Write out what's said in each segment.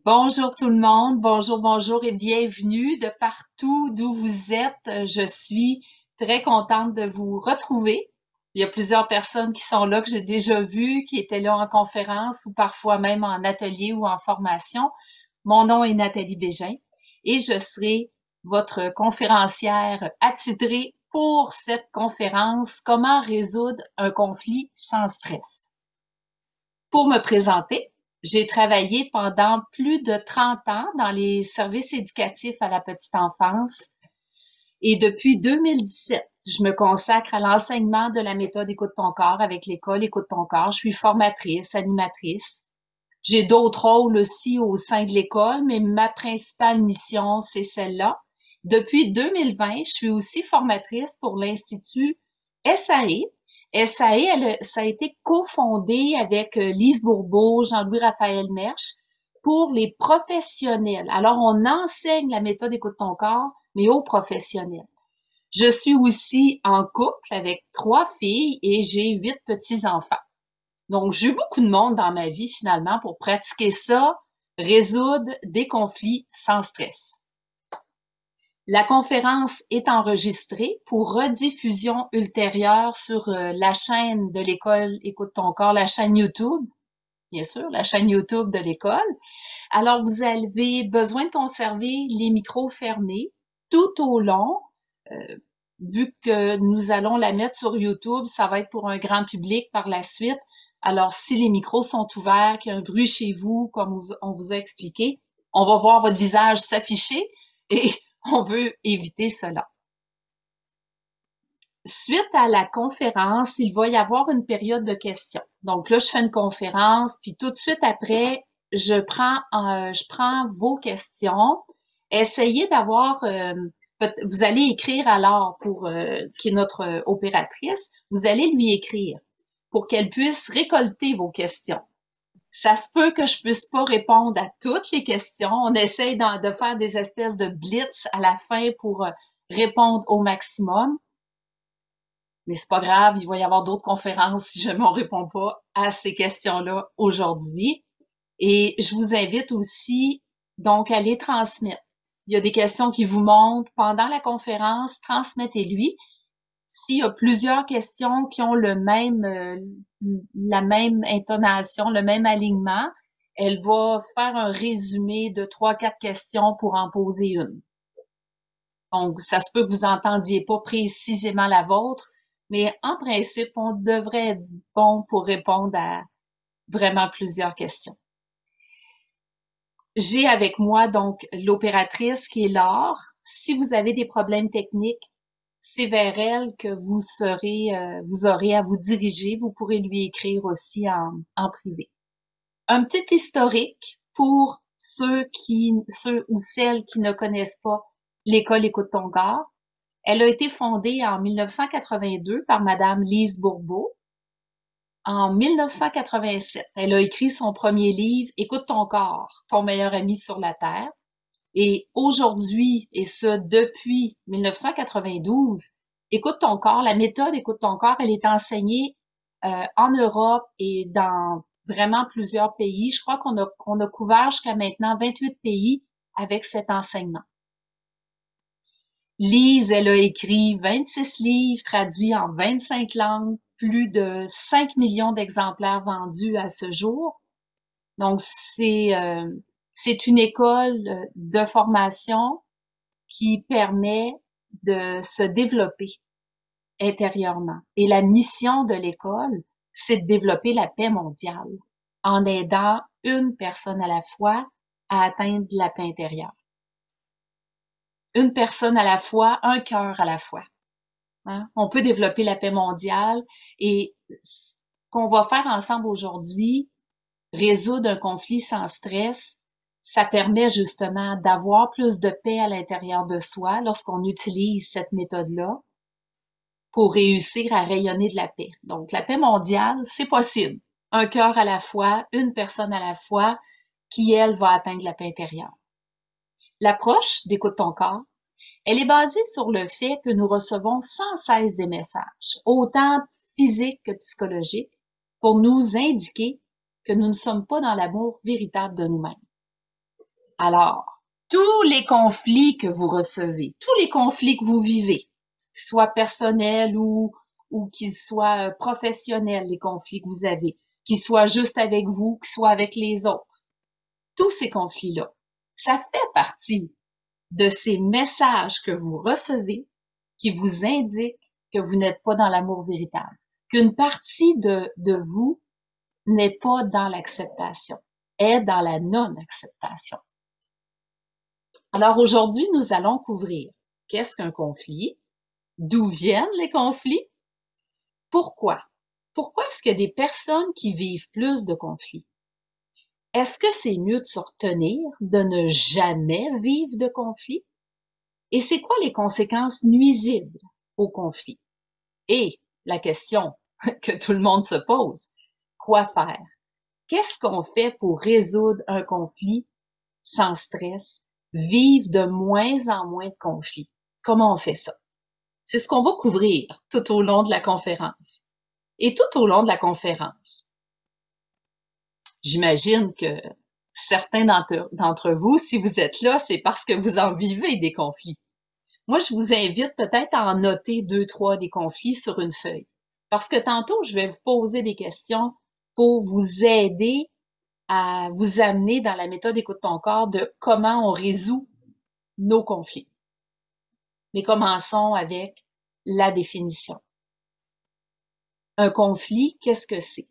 Bonjour tout le monde, bonjour et bienvenue de partout d'où vous êtes. Je suis très contente de vous retrouver. Il y a plusieurs personnes qui sont là que j'ai déjà vues, qui étaient là en conférence ou parfois même en atelier ou en formation. Mon nom est Nathalie Bégin et je serai votre conférencière attitrée pour cette conférence Comment résoudre un conflit sans stress. Pour me présenter, j'ai travaillé pendant plus de 30 ans dans les services éducatifs à la petite enfance et depuis 2017, je me consacre à l'enseignement de la méthode Écoute ton corps avec l'école Écoute ton corps. Je suis formatrice, animatrice. J'ai d'autres rôles aussi au sein de l'école, mais ma principale mission, c'est celle-là. Depuis 2020, je suis aussi formatrice pour l'Institut SAE. SAE, ça a été cofondé avec Lise Bourbeau, Jean-Louis Raphaël Mersch pour les professionnels. Alors, on enseigne la méthode Écoute ton corps, mais aux professionnels. Je suis aussi en couple avec 3 filles et j'ai 8 petits-enfants. Donc, j'ai eu beaucoup de monde dans ma vie finalement pour pratiquer ça, résoudre des conflits sans stress. La conférence est enregistrée pour rediffusion ultérieure sur la chaîne de l'école Écoute ton corps, la chaîne YouTube, bien sûr, la chaîne YouTube de l'école. Alors, vous avez besoin de conserver les micros fermés tout au long. Euh, Vu que nous allons la mettre sur YouTube, ça va être pour un grand public par la suite. Alors, si les micros sont ouverts, qu'il y a un bruit chez vous, comme on vous a expliqué, on va voir votre visage s'afficher et on veut éviter cela. Suite à la conférence, il va y avoir une période de questions. Donc là, je fais une conférence, puis tout de suite après, je prends vos questions. Essayez d'avoir, vous allez écrire à Laure qui est notre opératrice, vous allez lui écrire pour qu'elle puisse récolter vos questions. Ça se peut que je puisse pas répondre à toutes les questions. On essaye de faire des espèces de blitz à la fin pour répondre au maximum. Mais c'est pas grave, il va y avoir d'autres conférences si jamais on répond pas à ces questions-là aujourd'hui. Et je vous invite aussi donc à les transmettre. Il y a des questions qui vous montent pendant la conférence, transmettez-lui. S'il y a plusieurs questions qui ont la même intonation, le même alignement, elle va faire un résumé de 3, 4 questions pour en poser une. Donc, ça se peut que vous entendiez pas précisément la vôtre, mais en principe, on devrait être bon pour répondre à vraiment plusieurs questions. J'ai avec moi donc l'opératrice qui est Laure. Si vous avez des problèmes techniques, c'est vers elle que vous aurez à vous diriger. Vous pourrez lui écrire aussi en privé. Un petit historique pour ceux ou celles qui ne connaissent pas l'école Écoute ton corps. Elle a été fondée en 1982 par Madame Lise Bourbeau. En 1987, elle a écrit son premier livre Écoute ton corps, ton meilleur ami sur la Terre. Et aujourd'hui, et ce depuis 1992, Écoute ton corps, la méthode Écoute ton corps, elle est enseignée en Europe et dans vraiment plusieurs pays. Je crois qu'on a couvert jusqu'à maintenant 28 pays avec cet enseignement. Lise, elle a écrit 26 livres traduits en 25 langues, plus de 5 millions d'exemplaires vendus à ce jour. Donc, c'est une école de formation qui permet de se développer intérieurement. Et la mission de l'école, c'est de développer la paix mondiale en aidant une personne à la fois à atteindre la paix intérieure. Une personne à la fois, un cœur à la fois. Hein? On peut développer la paix mondiale et ce qu'on va faire ensemble aujourd'hui, résoudre un conflit sans stress, ça permet justement d'avoir plus de paix à l'intérieur de soi lorsqu'on utilise cette méthode-là pour réussir à rayonner de la paix. Donc, la paix mondiale, c'est possible. Un cœur à la fois, une personne à la fois, qui, elle, va atteindre la paix intérieure. L'approche d'Écoute ton corps, elle est basée sur le fait que nous recevons sans cesse des messages, autant physiques que psychologiques, pour nous indiquer que nous ne sommes pas dans l'amour véritable de nous-mêmes. Alors, tous les conflits que vous recevez, tous les conflits que vous vivez, qu'ils soient personnels ou qu'ils soient professionnels, les conflits que vous avez, qu'ils soient juste avec vous, qu'ils soient avec les autres, tous ces conflits-là, ça fait partie de ces messages que vous recevez qui vous indiquent que vous n'êtes pas dans l'amour véritable, qu'une partie de vous n'est pas dans l'acceptation, est dans la non-acceptation. Alors aujourd'hui, nous allons couvrir qu'est-ce qu'un conflit, d'où viennent les conflits, pourquoi? Pourquoi est-ce qu'il y a des personnes qui vivent plus de conflits? Est-ce que c'est mieux de se retenir, de ne jamais vivre de conflit? Et c'est quoi les conséquences nuisibles au conflit? Et la question que tout le monde se pose, quoi faire? Qu'est-ce qu'on fait pour résoudre un conflit sans stress, vivre de moins en moins de conflits? Comment on fait ça? C'est ce qu'on va couvrir tout au long de la conférence. Et tout au long de la conférence, j'imagine que certains d'entre vous, si vous êtes là, c'est parce que vous en vivez des conflits. Moi, je vous invite peut-être à en noter 2, 3 des conflits sur une feuille. Parce que tantôt, je vais vous poser des questions pour vous aider à vous amener dans la méthode Écoute ton corps de comment on résout nos conflits. Mais commençons avec la définition. Un conflit, qu'est-ce que c'est?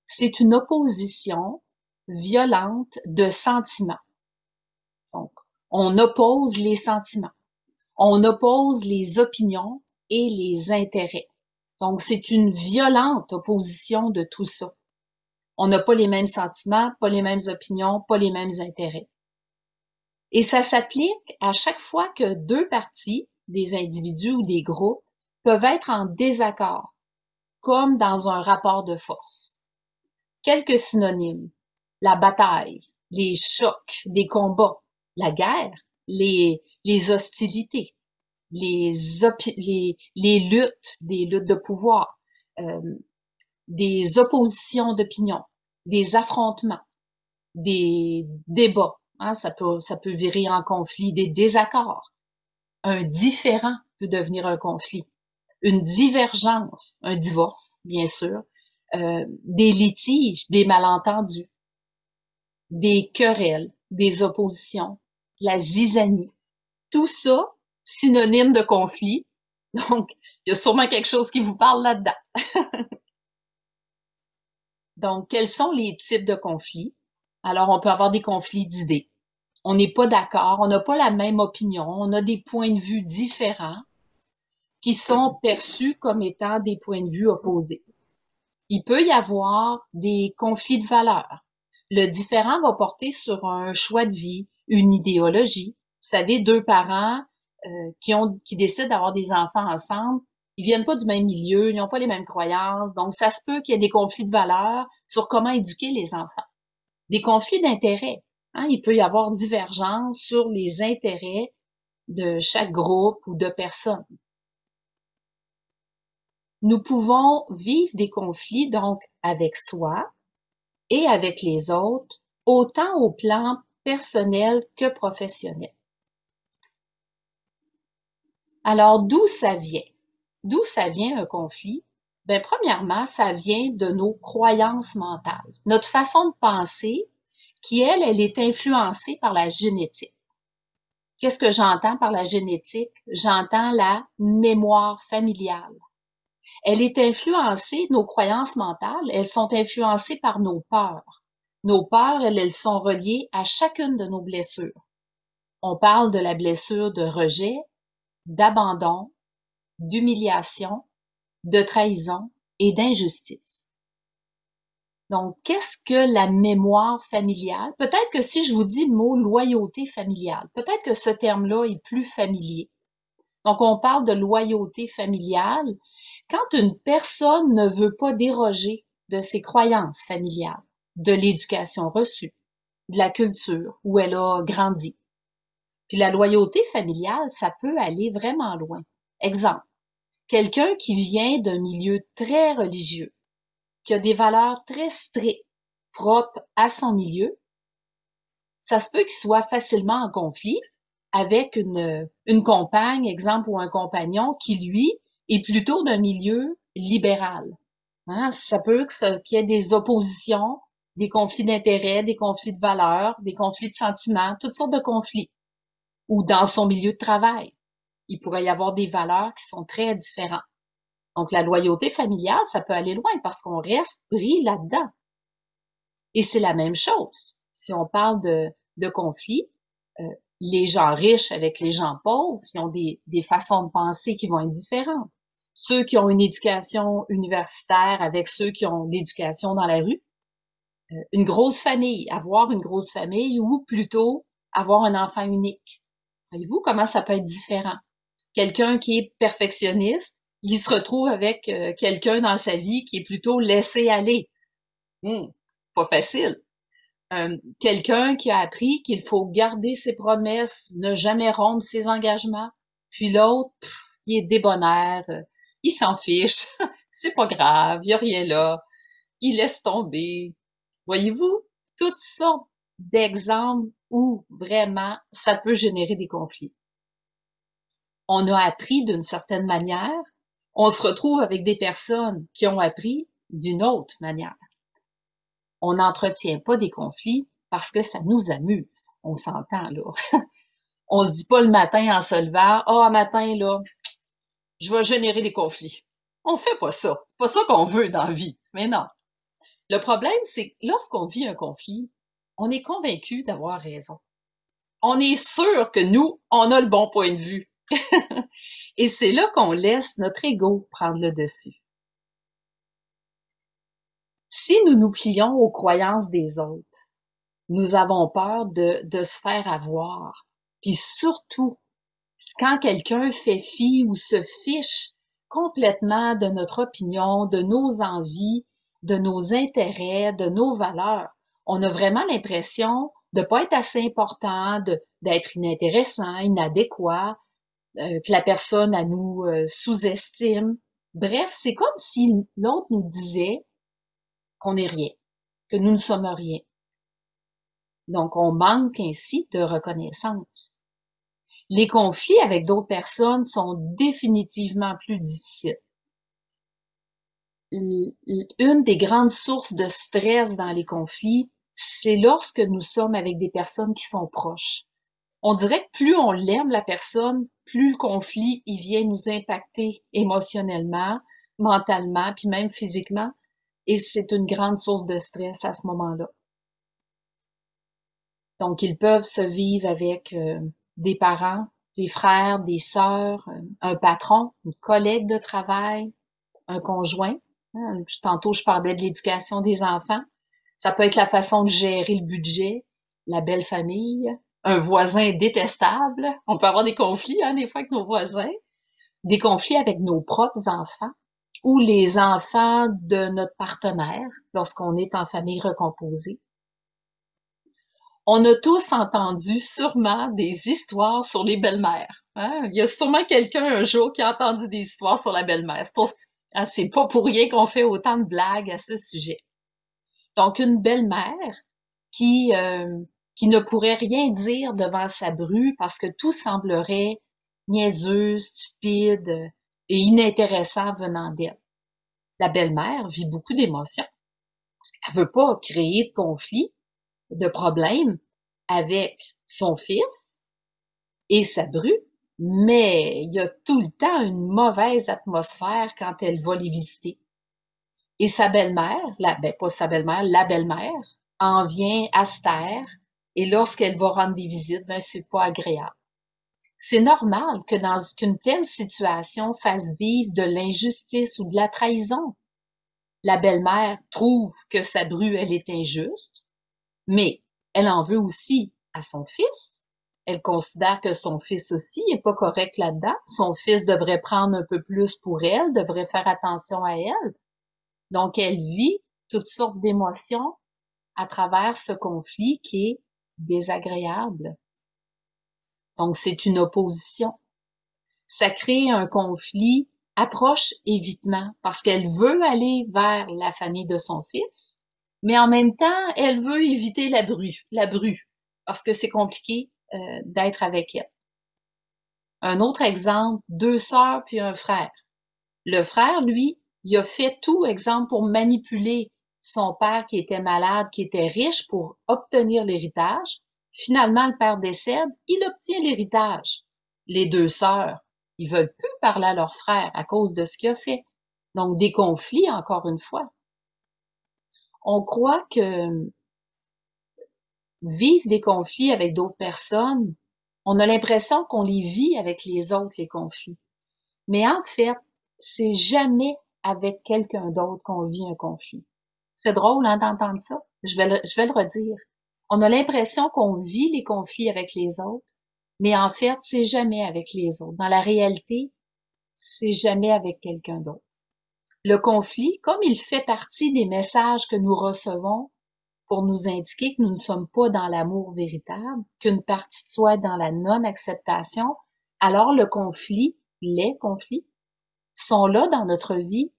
C'est une opposition violente de sentiments. Donc, on oppose les sentiments. On oppose les opinions et les intérêts. Donc, c'est une violente opposition de tout ça. On n'a pas les mêmes sentiments, pas les mêmes opinions, pas les mêmes intérêts. Et ça s'applique à chaque fois que deux parties, des individus ou des groupes, peuvent être en désaccord, comme dans un rapport de force. Quelques synonymes. La bataille, les chocs, les combats, la guerre, les hostilités, les luttes, des luttes de pouvoir, des oppositions d'opinion, des affrontements, des débats, hein, ça peut virer en conflit, des désaccords. Un différend peut devenir un conflit. Une divergence, un divorce, bien sûr, des litiges, des malentendus, des querelles, des oppositions, la zizanie. Tout ça, synonyme de conflit. Donc, il y a sûrement quelque chose qui vous parle là-dedans. Donc, quels sont les types de conflits? Alors, on peut avoir des conflits d'idées. On n'est pas d'accord, on n'a pas la même opinion, on a des points de vue différents qui sont perçus comme étant des points de vue opposés. Il peut y avoir des conflits de valeurs. Le différent va porter sur un choix de vie, une idéologie. Vous savez, deux parents qui décident d'avoir des enfants ensemble, ils viennent pas du même milieu, ils n'ont pas les mêmes croyances, donc ça se peut qu'il y ait des conflits de valeurs sur comment éduquer les enfants. Des conflits d'intérêts. Hein, il peut y avoir divergence sur les intérêts de chaque groupe ou de personnes. Nous pouvons vivre des conflits donc avec soi et avec les autres, autant au plan personnel que professionnel. Alors, d'où ça vient? D'où ça vient un conflit? Ben, premièrement, ça vient de nos croyances mentales, notre façon de penser qui, elle est influencée par la génétique. Qu'est-ce que j'entends par la génétique? J'entends la mémoire familiale. Elle est influencée, nos croyances mentales, elles sont influencées par nos peurs. Nos peurs, elles sont reliées à chacune de nos blessures. On parle de la blessure de rejet, d'abandon, d'humiliation, de trahison et d'injustice. Donc, qu'est-ce que la mémoire familiale? Peut-être que si je vous dis le mot loyauté familiale, peut-être que ce terme-là est plus familier. Donc, on parle de loyauté familiale quand une personne ne veut pas déroger de ses croyances familiales, de l'éducation reçue, de la culture où elle a grandi. Puis la loyauté familiale, ça peut aller vraiment loin. Exemple, quelqu'un qui vient d'un milieu très religieux, qui a des valeurs très strictes, propres à son milieu, ça se peut qu'il soit facilement en conflit avec une compagne, exemple, ou un compagnon qui, lui, est plutôt d'un milieu libéral. Hein? Ça peut qu'il y ait des oppositions, des conflits d'intérêts, des conflits de valeurs, des conflits de sentiments, toutes sortes de conflits. Ou dans son milieu de travail, il pourrait y avoir des valeurs qui sont très différentes. Donc, la loyauté familiale, ça peut aller loin parce qu'on reste pris là-dedans. Et c'est la même chose. Si on parle de conflits, les gens riches avec les gens pauvres, ils ont des façons de penser qui vont être différentes. Ceux qui ont une éducation universitaire avec ceux qui ont l'éducation dans la rue. Une grosse famille, avoir une grosse famille ou plutôt avoir un enfant unique. Voyez-vous comment ça peut être différent? Quelqu'un qui est perfectionniste, il se retrouve avec quelqu'un dans sa vie qui est plutôt laissé aller. Pas facile. Quelqu'un qui a appris qu'il faut garder ses promesses, ne jamais rompre ses engagements. Puis l'autre, il est débonnaire, il s'en fiche, c'est pas grave, il y a rien là, il laisse tomber. Voyez-vous, toutes sortes d'exemples où vraiment ça peut générer des conflits. On a appris d'une certaine manière, on se retrouve avec des personnes qui ont appris d'une autre manière. On n'entretient pas des conflits parce que ça nous amuse. On s'entend, là. On se dit pas le matin en se levant, « Ah, matin, là, je vais générer des conflits. » On fait pas ça. C'est pas ça qu'on veut dans la vie. Mais non. Le problème, c'est que lorsqu'on vit un conflit, on est convaincu d'avoir raison. On est sûr que nous, on a le bon point de vue. Et c'est là qu'on laisse notre ego prendre le dessus. Si nous nous plions aux croyances des autres, nous avons peur de se faire avoir. Puis surtout, quand quelqu'un fait fi ou se fiche complètement de notre opinion, de nos envies, de nos intérêts, de nos valeurs, on a vraiment l'impression de pas être assez important, d'être inintéressant, inadéquat, que la personne à nous sous-estime. Bref, c'est comme si l'autre nous disait qu'on n'est rien, que nous ne sommes rien. Donc, on manque ainsi de reconnaissance. Les conflits avec d'autres personnes sont définitivement plus difficiles. Une des grandes sources de stress dans les conflits, c'est lorsque nous sommes avec des personnes qui sont proches. On dirait que plus on l'aime, la personne, plus le conflit, il vient nous impacter émotionnellement, mentalement, puis même physiquement. Et c'est une grande source de stress à ce moment-là. Donc, ils peuvent se vivre avec des parents, des frères, des sœurs, un patron, une collègue de travail, un conjoint. Tantôt, je parlais de l'éducation des enfants. Ça peut être la façon de gérer le budget, la belle famille, un voisin détestable. On peut avoir des conflits, des fois, avec nos voisins. Des conflits avec nos propres enfants ou les enfants de notre partenaire lorsqu'on est en famille recomposée. On a tous entendu sûrement des histoires sur les belles-mères. Il y a sûrement quelqu'un un jour qui a entendu des histoires sur la belle-mère. C'est pas pour rien qu'on fait autant de blagues à ce sujet. Donc, une belle-mère qui ne pourrait rien dire devant sa bru parce que tout semblerait niaiseux, stupide et inintéressant venant d'elle. La belle-mère vit beaucoup d'émotions. Elle veut pas créer de conflits, de problèmes avec son fils et sa bru, mais il y a tout le temps une mauvaise atmosphère quand elle va les visiter. Et sa belle-mère, pas sa belle-mère, la belle-mère, en vient à se taire, et lorsqu'elle va rendre des visites, c'est pas agréable. C'est normal que qu'une telle situation fasse vivre de l'injustice ou de la trahison. La belle-mère trouve que sa bru, elle est injuste, mais elle en veut aussi à son fils. Elle considère que son fils aussi n'est pas correct là-dedans. Son fils devrait prendre un peu plus pour elle, devrait faire attention à elle. Donc, elle vit toutes sortes d'émotions à travers ce conflit qui est désagréable. Donc, c'est une opposition. Ça crée un conflit approche-évitement parce qu'elle veut aller vers la famille de son fils, mais en même temps, elle veut éviter la bru. parce que c'est compliqué d'être avec elle. Un autre exemple, deux sœurs puis un frère. Le frère, lui, il a fait tout, exemple, pour manipuler son père qui était malade, qui était riche, pour obtenir l'héritage. Finalement, le père décède, il obtient l'héritage. Les deux sœurs, ils veulent plus parler à leur frère à cause de ce qu'il a fait. Donc, des conflits, encore une fois. On croit que vivre des conflits avec d'autres personnes, on a l'impression qu'on les vit avec les autres, les conflits. Mais en fait, c'est jamais avec quelqu'un d'autre qu'on vit un conflit. Très drôle, hein, d'entendre ça. Je vais le redire. On a l'impression qu'on vit les conflits avec les autres, mais en fait, c'est jamais avec les autres. Dans la réalité, c'est jamais avec quelqu'un d'autre. Le conflit, comme il fait partie des messages que nous recevons pour nous indiquer que nous ne sommes pas dans l'amour véritable, qu'une partie de soi est dans la non-acceptation, alors le conflit, les conflits, sont là dans notre vie,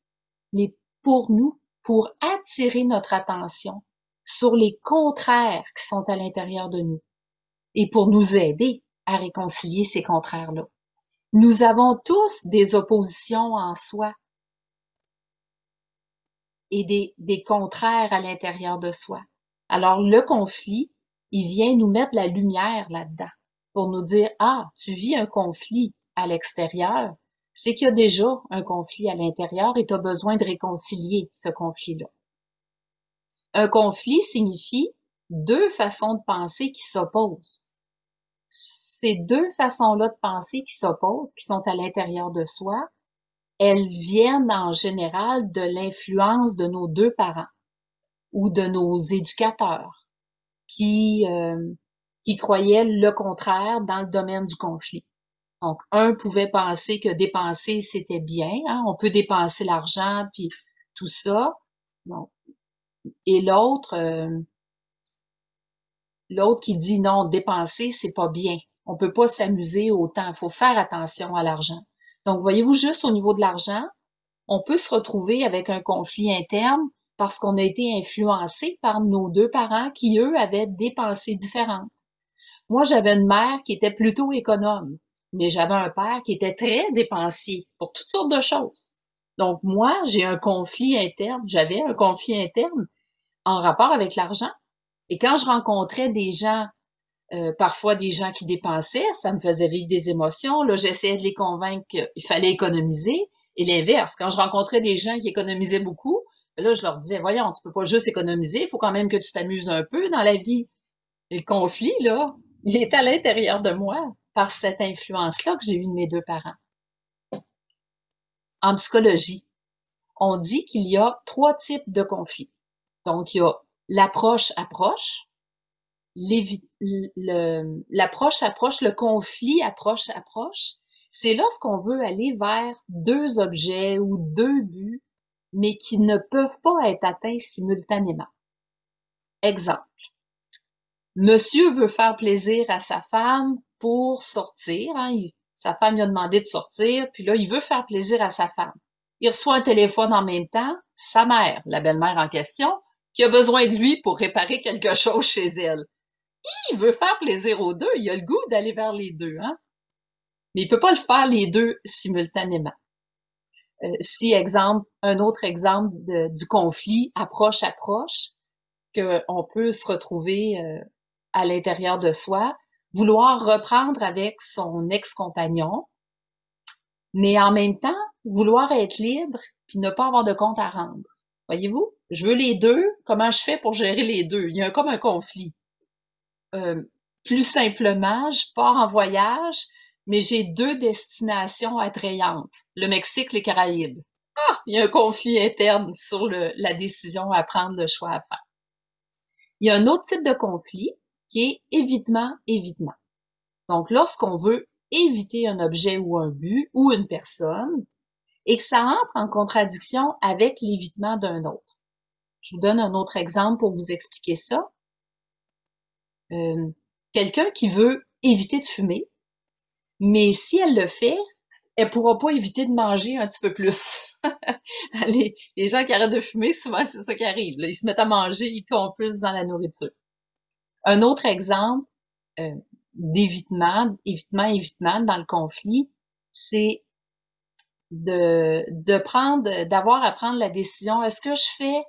mais pour nous, pour attirer notre attention sur les contraires qui sont à l'intérieur de nous et pour nous aider à réconcilier ces contraires-là. Nous avons tous des oppositions en soi et des contraires à l'intérieur de soi. Alors, le conflit, il vient nous mettre la lumière là-dedans pour nous dire, ah, tu vis un conflit à l'extérieur, c'est qu'il y a déjà un conflit à l'intérieur et tu as besoin de réconcilier ce conflit-là. Un conflit signifie deux façons de penser qui s'opposent. Ces deux façons-là de penser qui s'opposent, qui sont à l'intérieur de soi, elles viennent en général de l'influence de nos deux parents ou de nos éducateurs qui croyaient le contraire dans le domaine du conflit. Donc, un pouvait penser que dépenser, c'était bien, hein, on peut dépenser l'argent, puis tout ça. Bon. Et l'autre qui dit non, dépenser, c'est pas bien. On peut pas s'amuser autant, il faut faire attention à l'argent. Donc, voyez-vous, juste au niveau de l'argent, on peut se retrouver avec un conflit interne parce qu'on a été influencé par nos deux parents qui, eux, avaient des pensées différentes. Moi, j'avais une mère qui était plutôt économe, mais j'avais un père qui était très dépensier pour toutes sortes de choses. Donc, moi, j'avais un conflit interne en rapport avec l'argent. Et quand je rencontrais des gens, parfois des gens qui dépensaient, ça me faisait vivre des émotions. Là, j'essayais de les convaincre qu'il fallait économiser. Et l'inverse, quand je rencontrais des gens qui économisaient beaucoup, là, je leur disais, voyons, tu peux pas juste économiser, il faut quand même que tu t'amuses un peu dans la vie. Et le conflit, là, il est à l'intérieur de moi par cette influence-là que j'ai eue de mes deux parents. En psychologie, on dit qu'il y a trois types de conflits. Donc, il y a l'approche-approche, l'approche-approche, le conflit approche-approche. C'est lorsqu'on veut aller vers deux objets ou deux buts, mais qui ne peuvent pas être atteints simultanément. Exemple. Monsieur veut faire plaisir à sa femme pour sortir. Hein, sa femme lui a demandé de sortir, puis là, il veut faire plaisir à sa femme. Il reçoit un téléphone en même temps, sa mère, la belle-mère en question, qui a besoin de lui pour réparer quelque chose chez elle. Il veut faire plaisir aux deux, il a le goût d'aller vers les deux, hein? Mais il peut pas le faire les deux simultanément. Un autre exemple du conflit approche-approche, qu'on peut se retrouver à l'intérieur de soi, vouloir reprendre avec son ex-compagnon, mais en même temps, vouloir être libre puis ne pas avoir de compte à rendre. Voyez-vous? Je veux les deux. Comment je fais pour gérer les deux? Il y a comme un conflit. Plus simplement, je pars en voyage, mais j'ai deux destinations attrayantes. Le Mexique, les Caraïbes. Ah! Il y a un conflit interne sur la décision à prendre, le choix à faire. Il y a un autre type de conflit qui est évitement. Donc, lorsqu'on veut éviter un objet ou un but ou une personne et que ça entre en contradiction avec l'évitement d'un autre. Je vous donne un autre exemple pour vous expliquer ça. Quelqu'un qui veut éviter de fumer, mais si elle le fait, elle pourra pas éviter de manger un petit peu plus. les gens qui arrêtent de fumer, souvent, c'est ça qui arrive. Là, ils se mettent à manger, ils compulsent dans la nourriture. Un autre exemple, euh, d'évitement dans le conflit, c'est d'avoir à prendre la décision, est-ce que je fais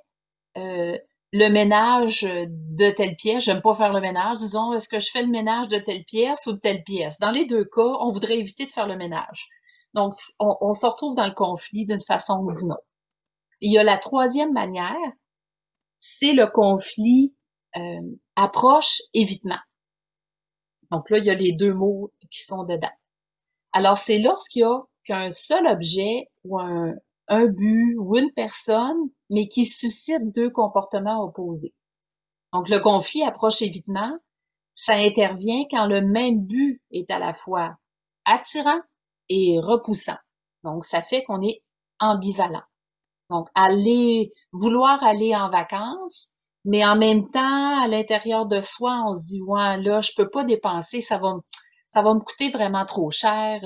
le ménage de telle pièce, j'aime pas faire le ménage, disons, est-ce que je fais le ménage de telle pièce ou de telle pièce? Dans les deux cas, on voudrait éviter de faire le ménage. Donc, on se retrouve dans le conflit d'une façon ou d'une autre. Il y a la troisième manière, c'est le conflit approche-évitement. Donc là, il y a les deux mots qui sont dedans. Alors, c'est lorsqu'il y a qu'un seul objet ou un but ou une personne, mais qui suscite deux comportements opposés. Donc, le conflit approche-évitement, ça intervient quand le même but est à la fois attirant et repoussant. Donc, ça fait qu'on est ambivalent. Donc, vouloir aller en vacances, mais en même temps, à l'intérieur de soi, on se dit, ouais, là, je peux pas dépenser, ça va me coûter vraiment trop cher.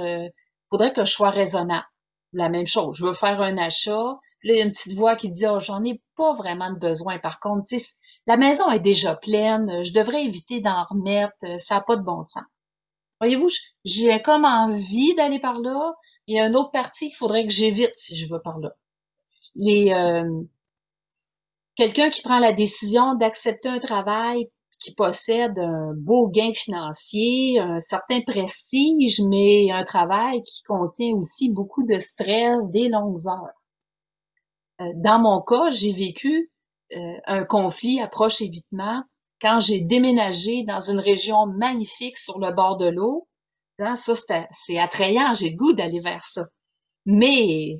Faudrait que je sois raisonnable. La même chose, je veux faire un achat. Là, il y a une petite voix qui dit, oh, j'en ai pas vraiment de besoin. Par contre, tu sais, la maison est déjà pleine, je devrais éviter d'en remettre, ça n'a pas de bon sens. Voyez-vous, j'ai comme envie d'aller par là. Il y a une autre partie qu'il faudrait que j'évite si je veux par là. Quelqu'un qui prend la décision d'accepter un travail qui possède un beau gain financier, un certain prestige, mais un travail qui contient aussi beaucoup de stress, des longues heures. Dans mon cas, j'ai vécu un conflit approche-évitement quand j'ai déménagé dans une région magnifique sur le bord de l'eau. Hein, ça, c'est attrayant, j'ai le goût d'aller vers ça. Mais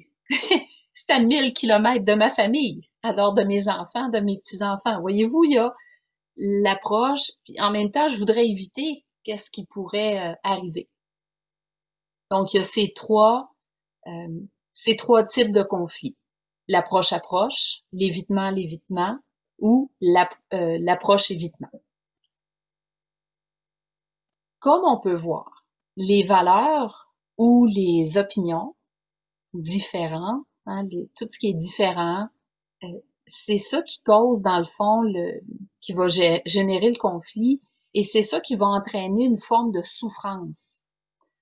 c'est à 1000 kilomètres de ma famille, alors de mes enfants, de mes petits-enfants. Voyez-vous, il y a l'approche, puis en même temps, je voudrais éviter qu'est-ce qui pourrait arriver. Donc, il y a ces trois types de conflits. L'approche-approche, l'évitement-l'évitement ou l'approche-évitement. Comme on peut voir, les valeurs ou les opinions différentes, hein, tout ce qui est différent, c'est ça qui cause, dans le fond, qui va générer le conflit, et c'est ça qui va entraîner une forme de souffrance.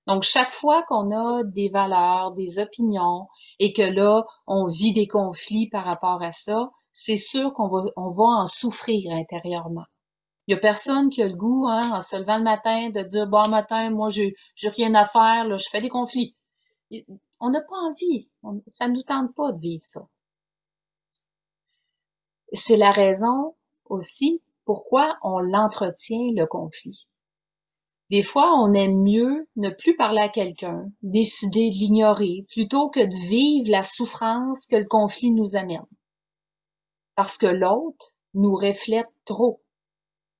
Donc, chaque fois qu'on a des valeurs, des opinions, et que là, on vit des conflits par rapport à ça, c'est sûr qu'on va en souffrir intérieurement. Il y a personne qui a le goût, hein, en se levant le matin, de dire, bon matin, moi, j'ai rien à faire, là, je fais des conflits. On n'a pas envie. Ça ne nous tente pas de vivre ça. C'est la raison aussi pourquoi on l'entretient, le conflit. Des fois, on aime mieux ne plus parler à quelqu'un, décider de l'ignorer, plutôt que de vivre la souffrance que le conflit nous amène. Parce que l'autre nous reflète trop.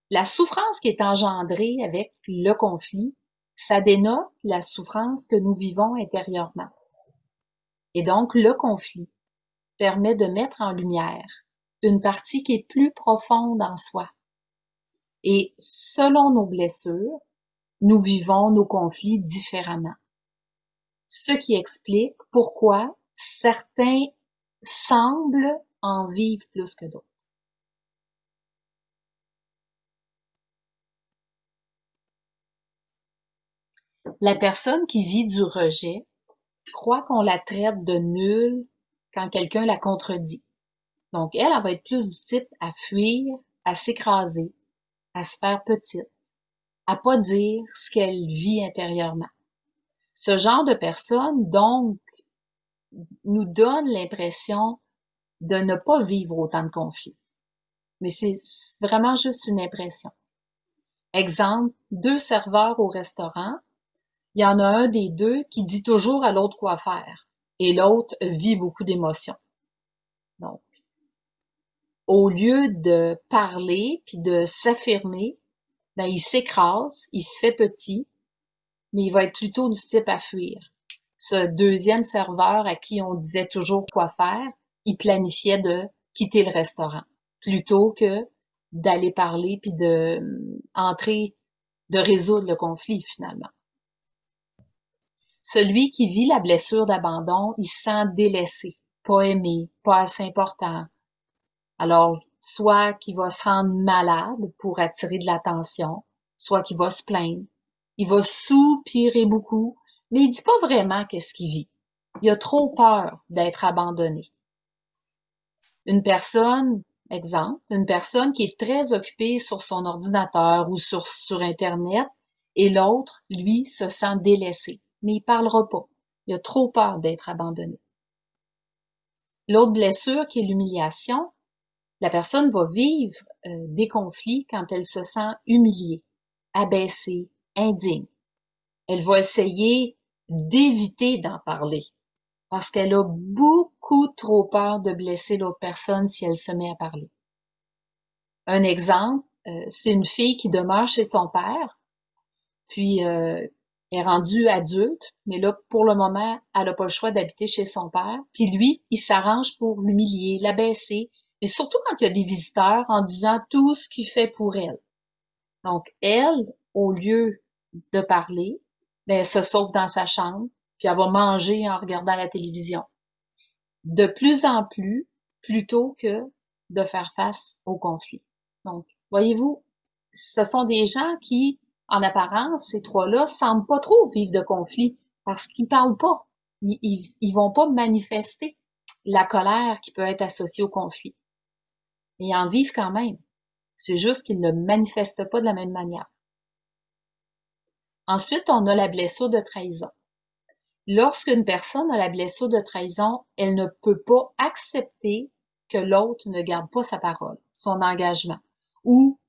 La souffrance qui est engendrée avec le conflit, ça dénote la souffrance que nous vivons intérieurement. Et donc, le conflit permet de mettre en lumière une partie qui est plus profonde en soi. Et selon nos blessures, nous vivons nos conflits différemment. Ce qui explique pourquoi certains semblent en vivre plus que d'autres. La personne qui vit du rejet croit qu'on la traite de nulle quand quelqu'un la contredit. Donc, elle va être plus du type à fuir, à s'écraser, à se faire petite, à pas dire ce qu'elle vit intérieurement. Ce genre de personne, donc, nous donne l'impression de ne pas vivre autant de conflits. Mais c'est vraiment juste une impression. Exemple, 2 serveurs au restaurant, il y en a un des deux qui dit toujours à l'autre quoi faire et l'autre vit beaucoup d'émotions. Donc, au lieu de parler puis de s'affirmer, ben il s'écrase, il se fait petit, mais il va être plutôt du type à fuir. Ce deuxième serveur à qui on disait toujours quoi faire, il planifiait de quitter le restaurant plutôt que d'aller parler puis de résoudre le conflit finalement. Celui qui vit la blessure d'abandon, il se sent délaissé, pas aimé, pas assez important. Alors, soit qu'il va se rendre malade pour attirer de l'attention, soit qu'il va se plaindre, il va soupirer beaucoup, mais il dit pas vraiment qu'est-ce qu'il vit. Il a trop peur d'être abandonné. Une personne, exemple, une personne qui est très occupée sur son ordinateur ou sur Internet, et l'autre, lui, se sent délaissé, mais il parlera pas. Il a trop peur d'être abandonné. L'autre blessure qui est l'humiliation, la personne va vivre des conflits quand elle se sent humiliée, abaissée, indigne. Elle va essayer d'éviter d'en parler parce qu'elle a beaucoup trop peur de blesser l'autre personne si elle se met à parler. Un exemple, c'est une fille qui demeure chez son père, puis est rendue adulte, mais là, pour le moment, elle n'a pas le choix d'habiter chez son père. Puis lui, il s'arrange pour l'humilier, l'abaisser, mais surtout quand il y a des visiteurs, en disant tout ce qu'il fait pour elle. Donc, elle, au lieu de parler, ben, elle se sauve dans sa chambre, puis elle va manger en regardant la télévision. De plus en plus, plutôt que de faire face au conflit. Donc, voyez-vous, ce sont des gens qui, en apparence, ces trois-là, semblent pas trop vivre de conflit parce qu'ils parlent pas. Ils vont pas manifester la colère qui peut être associée au conflit. Mais ils en vivent quand même. C'est juste qu'ils ne le manifestent pas de la même manière. Ensuite, on a la blessure de trahison. Lorsqu'une personne a la blessure de trahison, elle ne peut pas accepter que l'autre ne garde pas sa parole, son engagement, ou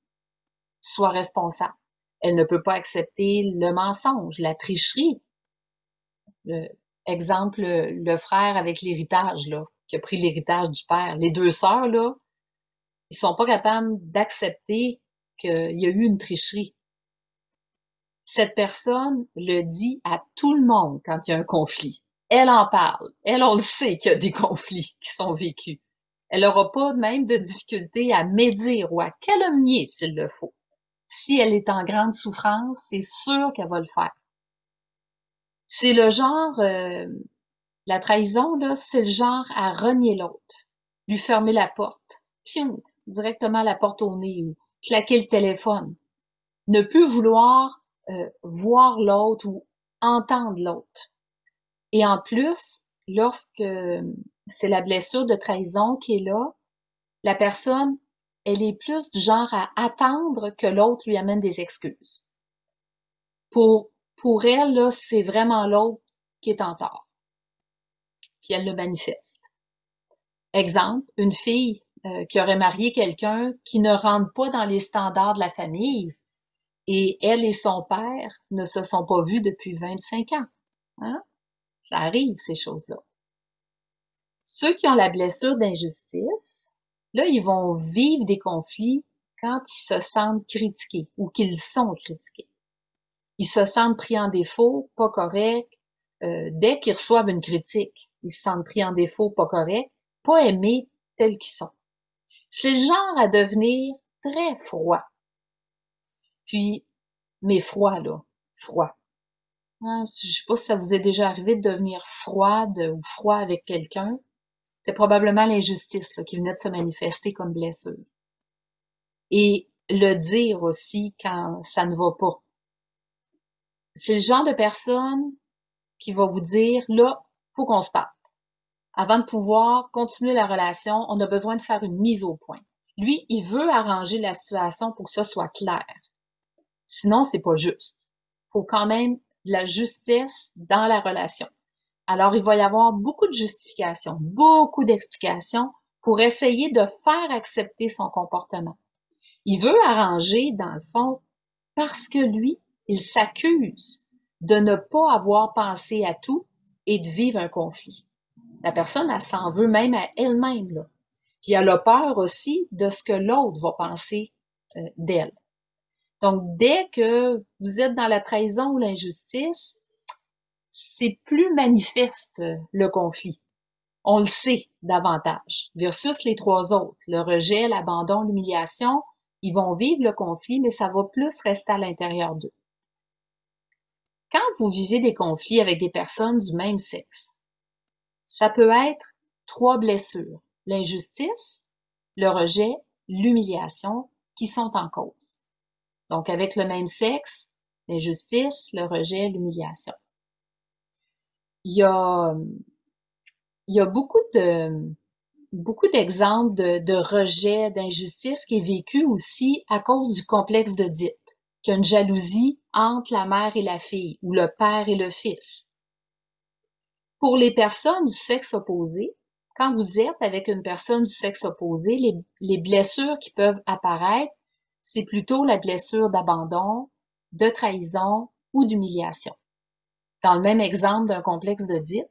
soit responsable. Elle ne peut pas accepter le mensonge, la tricherie. Exemple, le frère avec l'héritage, là, qui a pris l'héritage du père. Les deux sœurs, là, ils sont pas capables d'accepter qu'il y a eu une tricherie. Cette personne le dit à tout le monde quand il y a un conflit. Elle en parle. Elle, on le sait qu'il y a des conflits qui sont vécus. Elle n'aura pas même de difficulté à médire ou à calomnier s'il le faut. Si elle est en grande souffrance, c'est sûr qu'elle va le faire. C'est le genre, la trahison, là, c'est le genre à renier l'autre, lui fermer la porte, piou, directement la porte au nez ou claquer le téléphone. Ne plus vouloir voir l'autre ou entendre l'autre. Et en plus, lorsque c'est la blessure de trahison qui est là, la personne, elle est plus du genre à attendre que l'autre lui amène des excuses. Pour elle, là, c'est vraiment l'autre qui est en tort. Puis elle le manifeste. Exemple, une fille qui aurait marié quelqu'un qui ne rentre pas dans les standards de la famille et elle et son père ne se sont pas vus depuis 25 ans. Hein? Ça arrive, ces choses-là. Ceux qui ont la blessure d'injustice, là, ils vont vivre des conflits quand ils se sentent critiqués ou qu'ils sont critiqués. Ils se sentent pris en défaut, pas corrects. Dès qu'ils reçoivent une critique, ils se sentent pris en défaut, pas corrects, pas aimés tels qu'ils sont. C'est le genre à devenir très froid. Puis, mais froid, là, froid. Hein, je sais pas si ça vous est déjà arrivé de devenir froide ou froid avec quelqu'un. C'est probablement l'injustice là, qui venait de se manifester comme blessure. Et le dire aussi quand ça ne va pas. C'est le genre de personne qui va vous dire, là, faut qu'on se parle. Avant de pouvoir continuer la relation, on a besoin de faire une mise au point. Lui, il veut arranger la situation pour que ça soit clair. Sinon, c'est pas juste. Faut quand même de la justesse dans la relation. Alors, il va y avoir beaucoup de justifications, beaucoup d'explications pour essayer de faire accepter son comportement. Il veut arranger, dans le fond, parce que lui, il s'accuse de ne pas avoir pensé à tout et de vivre un conflit. La personne, elle s'en veut même à elle-même, là. Puis elle a peur aussi de ce que l'autre va penser d'elle. Donc, dès que vous êtes dans la trahison ou l'injustice, c'est plus manifeste le conflit. On le sait davantage. Versus les trois autres, le rejet, l'abandon, l'humiliation, ils vont vivre le conflit, mais ça va plus rester à l'intérieur d'eux. Quand vous vivez des conflits avec des personnes du même sexe, ça peut être trois blessures. L'injustice, le rejet, l'humiliation qui sont en cause. Donc, avec le même sexe, l'injustice, le rejet, l'humiliation. Il y a, il y a beaucoup d'exemples de rejet, d'injustice qui est vécu aussi à cause du complexe d'Oedipe, qu'il y a une jalousie entre la mère et la fille, ou le père et le fils. Pour les personnes du sexe opposé, quand vous êtes avec une personne du sexe opposé, les blessures qui peuvent apparaître, c'est plutôt la blessure d'abandon, de trahison ou d'humiliation. Dans le même exemple d'un complexe d'Oedipe,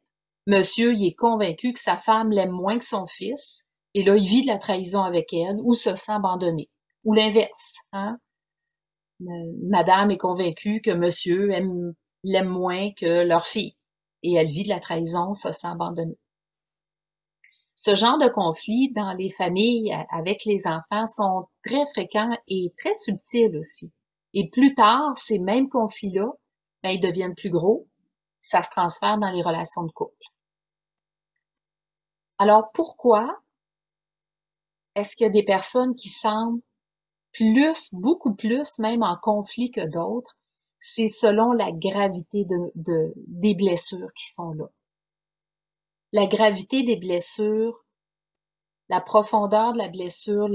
monsieur, il est convaincu que sa femme l'aime moins que son fils, et là, il vit de la trahison avec elle ou se sent abandonné. Ou l'inverse, hein? Madame est convaincue que monsieur l'aime moins que leur fille, et elle vit de la trahison, se sent abandonnée. Ce genre de conflits dans les familles avec les enfants sont très fréquents et très subtils aussi. Et plus tard, ces mêmes conflits-là, ben, ils deviennent plus gros, ça se transfère dans les relations de couple. Alors, pourquoi est-ce qu'il y a des personnes qui semblent beaucoup plus, même en conflit que d'autres? C'est selon la gravité des blessures qui sont là. La gravité des blessures, la profondeur de la blessure,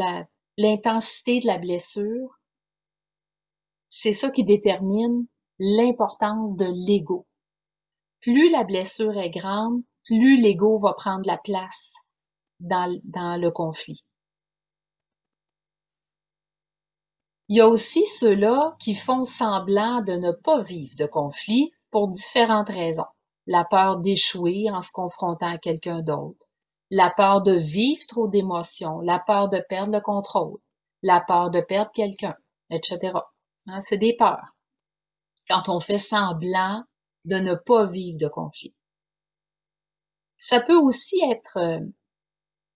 l'intensité de la blessure, c'est ça qui détermine l'importance de l'ego. Plus la blessure est grande, plus l'ego va prendre la place dans le conflit. Il y a aussi ceux-là qui font semblant de ne pas vivre de conflit pour différentes raisons. La peur d'échouer en se confrontant à quelqu'un d'autre, la peur de vivre trop d'émotions, la peur de perdre le contrôle, la peur de perdre quelqu'un, etc. Hein, c'est des peurs. Quand on fait semblant de ne pas vivre de conflit. Ça peut aussi être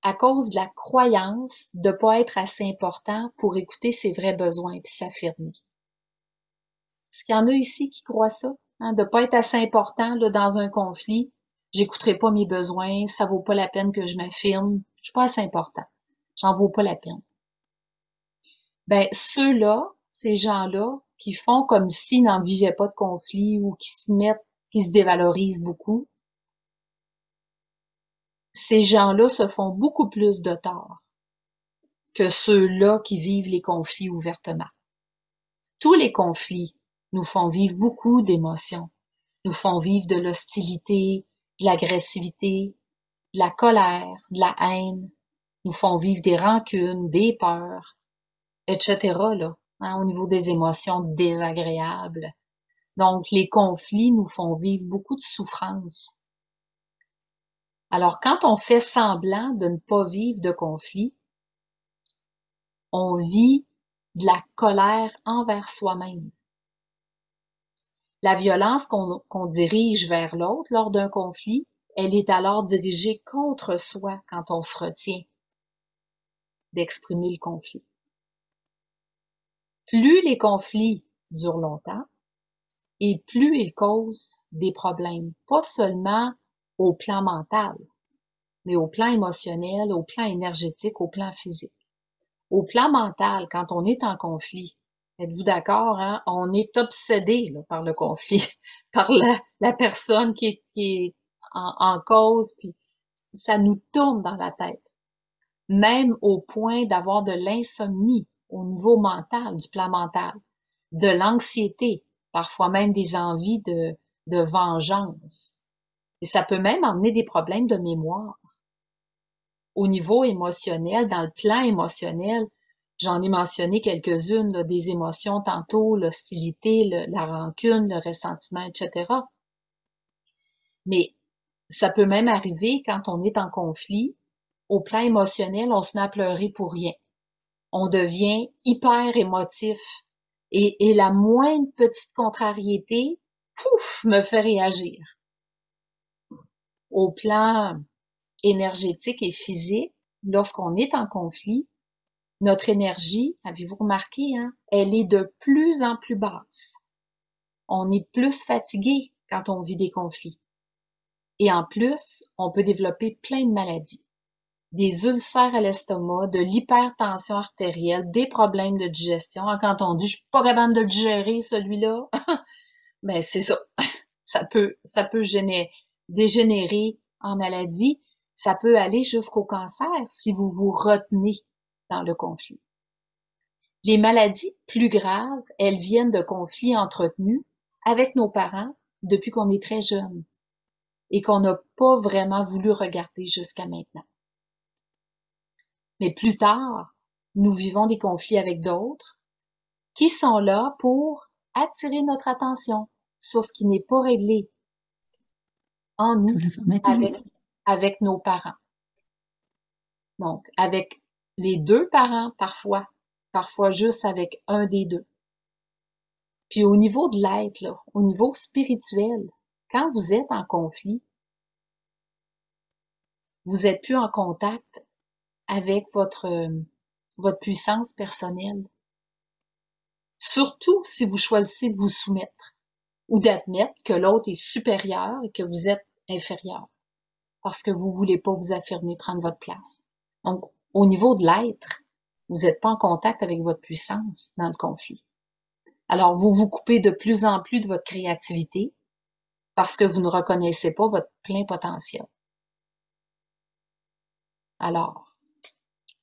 à cause de la croyance de pas être assez important pour écouter ses vrais besoins et puis s'affirmer. Est-ce qu'il y en a ici qui croient ça? Hein, de pas être assez important là, dans un conflit, j'écouterai pas mes besoins, ça vaut pas la peine que je m'affirme, je suis pas assez important, j'en vaux pas la peine. Ben, ceux-là, ces gens-là, qui font comme s'ils n'en vivaient pas de conflit ou qui se dévalorisent beaucoup, ces gens-là se font beaucoup plus de tort que ceux-là qui vivent les conflits ouvertement. Tous les conflits nous font vivre beaucoup d'émotions, nous font vivre de l'hostilité, de l'agressivité, de la colère, de la haine, nous font vivre des rancunes, des peurs, etc. là, hein, au niveau des émotions désagréables. Donc, les conflits nous font vivre beaucoup de souffrance. Alors, quand on fait semblant de ne pas vivre de conflit, on vit de la colère envers soi-même. La violence qu'on dirige vers l'autre lors d'un conflit, elle est alors dirigée contre soi quand on se retient d'exprimer le conflit. Plus les conflits durent longtemps et plus ils causent des problèmes, pas seulement au plan mental, mais au plan émotionnel, au plan énergétique, au plan physique. Au plan mental, quand on est en conflit, êtes-vous d'accord, hein? On est obsédé là, par le conflit, par la personne qui est en cause, puis ça nous tourne dans la tête. Même au point d'avoir de l'insomnie au niveau mental, du plan mental, de l'anxiété, parfois même des envies de vengeance. Et ça peut même emmener des problèmes de mémoire. Au niveau émotionnel, dans le plan émotionnel, j'en ai mentionné quelques-unes, là, des émotions tantôt, l'hostilité, la rancune, le ressentiment, etc. Mais ça peut même arriver quand on est en conflit, au plan émotionnel, on se met à pleurer pour rien. On devient hyper émotif et la moindre petite contrariété, pouf, me fait réagir. Au plan énergétique et physique, lorsqu'on est en conflit, notre énergie, avez-vous remarqué, hein, elle est de plus en plus basse. On est plus fatigué quand on vit des conflits. Et en plus, on peut développer plein de maladies. des ulcères à l'estomac, de l'hypertension artérielle, des problèmes de digestion. Quand on dit je suis pas capable de le digérer, celui-là, ben c'est ça. Ça peut dégénérer en maladie. Ça peut aller jusqu'au cancer si vous vous retenez dans le conflit. Les maladies plus graves, elles viennent de conflits entretenus avec nos parents depuis qu'on est très jeune et qu'on n'a pas vraiment voulu regarder jusqu'à maintenant. Mais plus tard, nous vivons des conflits avec d'autres qui sont là pour attirer notre attention sur ce qui n'est pas réglé en nous Sur la formatage. avec nos parents. Donc, avec les deux parents parfois juste avec un des deux. Puis au niveau de l'être, là, au niveau spirituel, quand vous êtes en conflit, vous êtes plus en contact avec votre puissance personnelle. Surtout si vous choisissez de vous soumettre ou d'admettre que l'autre est supérieur et que vous êtes inférieur parce que vous voulez pas vous affirmer, prendre votre place. Donc, au niveau de l'être, vous n'êtes pas en contact avec votre puissance dans le conflit. Alors, vous vous coupez de plus en plus de votre créativité parce que vous ne reconnaissez pas votre plein potentiel. Alors,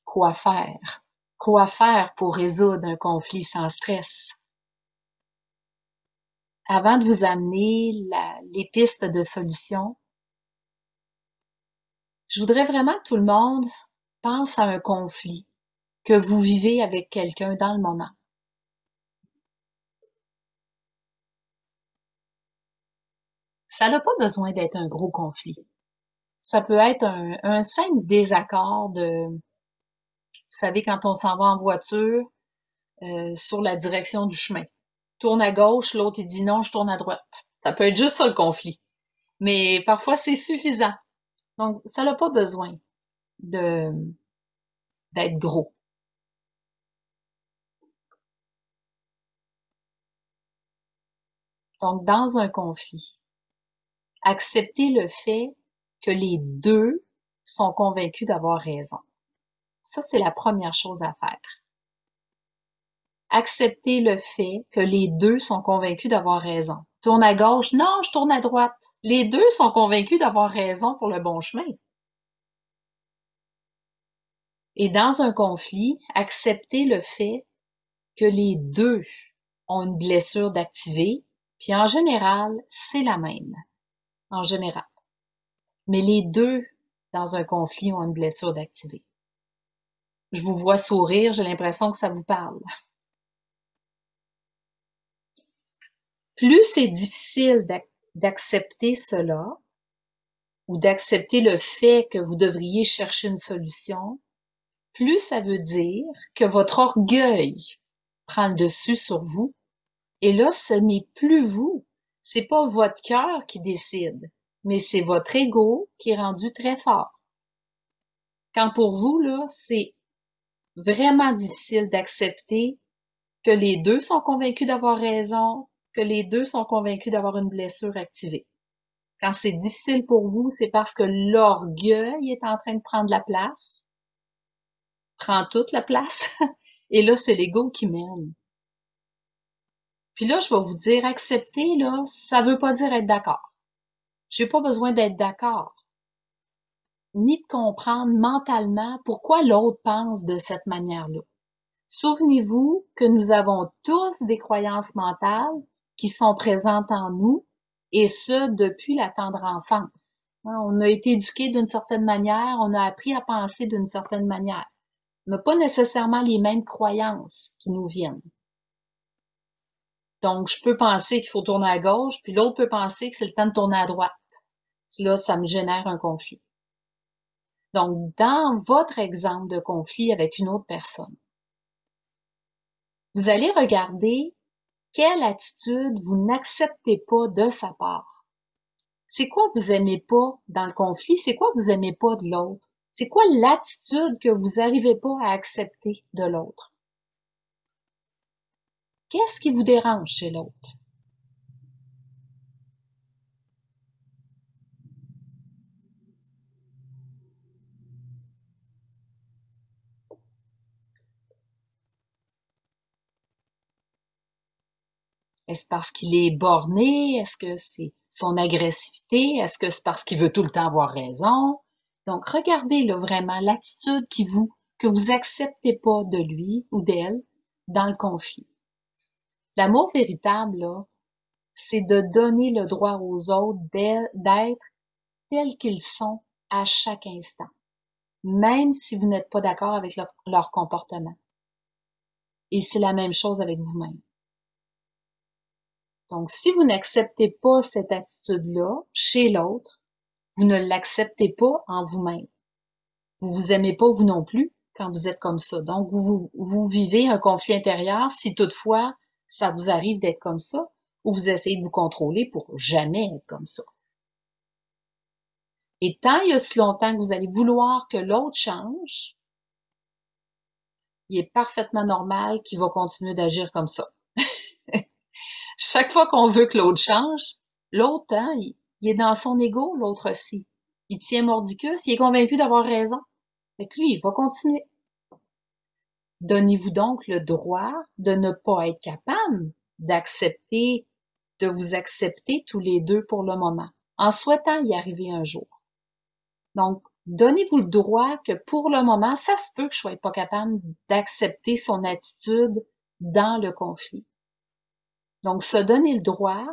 quoi faire? Quoi faire pour résoudre un conflit sans stress? Avant de vous amener les pistes de solutions, je voudrais vraiment que tout le monde pense à un conflit que vous vivez avec quelqu'un dans le moment. Ça n'a pas besoin d'être un gros conflit. Ça peut être un simple désaccord vous savez, quand on s'en va en voiture sur la direction du chemin. Tourne à gauche, l'autre il dit non, je tourne à droite. Ça peut être juste ça le conflit. Mais parfois c'est suffisant. Donc, ça n'a pas besoin de d'être gros. Donc, dans un conflit, accepter le fait que les deux sont convaincus d'avoir raison. Ça, c'est la première chose à faire. Accepter le fait que les deux sont convaincus d'avoir raison. Tourne à gauche, non, je tourne à droite. Les deux sont convaincus d'avoir raison pour le bon chemin. Et dans un conflit, accepter le fait que les deux ont une blessure d'activer, puis en général, c'est la même. En général. Mais les deux, dans un conflit, ont une blessure d'activer. Je vous vois sourire, j'ai l'impression que ça vous parle. Plus c'est difficile d'accepter cela, ou d'accepter le fait que vous devriez chercher une solution, plus ça veut dire que votre orgueil prend le dessus sur vous. Et là, ce n'est plus vous. C'est pas votre cœur qui décide, mais c'est votre ego qui est rendu très fort. Quand pour vous, là, c'est vraiment difficile d'accepter que les deux sont convaincus d'avoir raison, que les deux sont convaincus d'avoir une blessure activée. Quand c'est difficile pour vous, c'est parce que l'orgueil est en train de prendre la place, prend toute la place, et là, c'est l'ego qui mène. Puis là, je vais vous dire, accepter, là, ça veut pas dire être d'accord. J'ai pas besoin d'être d'accord, ni de comprendre mentalement pourquoi l'autre pense de cette manière-là. Souvenez-vous que nous avons tous des croyances mentales qui sont présentes en nous, et ce, depuis la tendre enfance. On a été éduqués d'une certaine manière, on a appris à penser d'une certaine manière. On n'a pas nécessairement les mêmes croyances qui nous viennent. Donc, je peux penser qu'il faut tourner à gauche, puis l'autre peut penser que c'est le temps de tourner à droite. Là, ça me génère un conflit. Donc, dans votre exemple de conflit avec une autre personne, vous allez regarder quelle attitude vous n'acceptez pas de sa part. C'est quoi vous aimez pas dans le conflit? C'est quoi vous aimez pas de l'autre? C'est quoi l'attitude que vous n'arrivez pas à accepter de l'autre? Qu'est-ce qui vous dérange chez l'autre? Est-ce parce qu'il est borné? Est-ce que c'est son agressivité? Est-ce que c'est parce qu'il veut tout le temps avoir raison? Donc, regardez là, vraiment l'attitude que vous acceptez pas de lui ou d'elle dans le conflit. L'amour véritable, là, c'est de donner le droit aux autres d'être tels qu'ils sont à chaque instant, même si vous n'êtes pas d'accord avec leur comportement. Et c'est la même chose avec vous-même. Donc, si vous n'acceptez pas cette attitude-là chez l'autre, vous ne l'acceptez pas en vous-même. Vous vous aimez pas vous non plus quand vous êtes comme ça. Donc, vous vivez un conflit intérieur si toutefois ça vous arrive d'être comme ça, ou vous essayez de vous contrôler pour jamais être comme ça. Et tant il y a si longtemps que vous allez vouloir que l'autre change, il est parfaitement normal qu'il va continuer d'agir comme ça. Chaque fois qu'on veut que l'autre change, l'autre, hein, il est dans son ego, l'autre aussi. Il tient mordicus, il est convaincu d'avoir raison. Fait que lui, il va continuer. Donnez-vous donc le droit de ne pas être capable d'accepter, de vous accepter tous les deux pour le moment, en souhaitant y arriver un jour. Donc, donnez-vous le droit que pour le moment, ça se peut que je sois pas capable d'accepter son attitude dans le conflit. Donc, se donner le droit,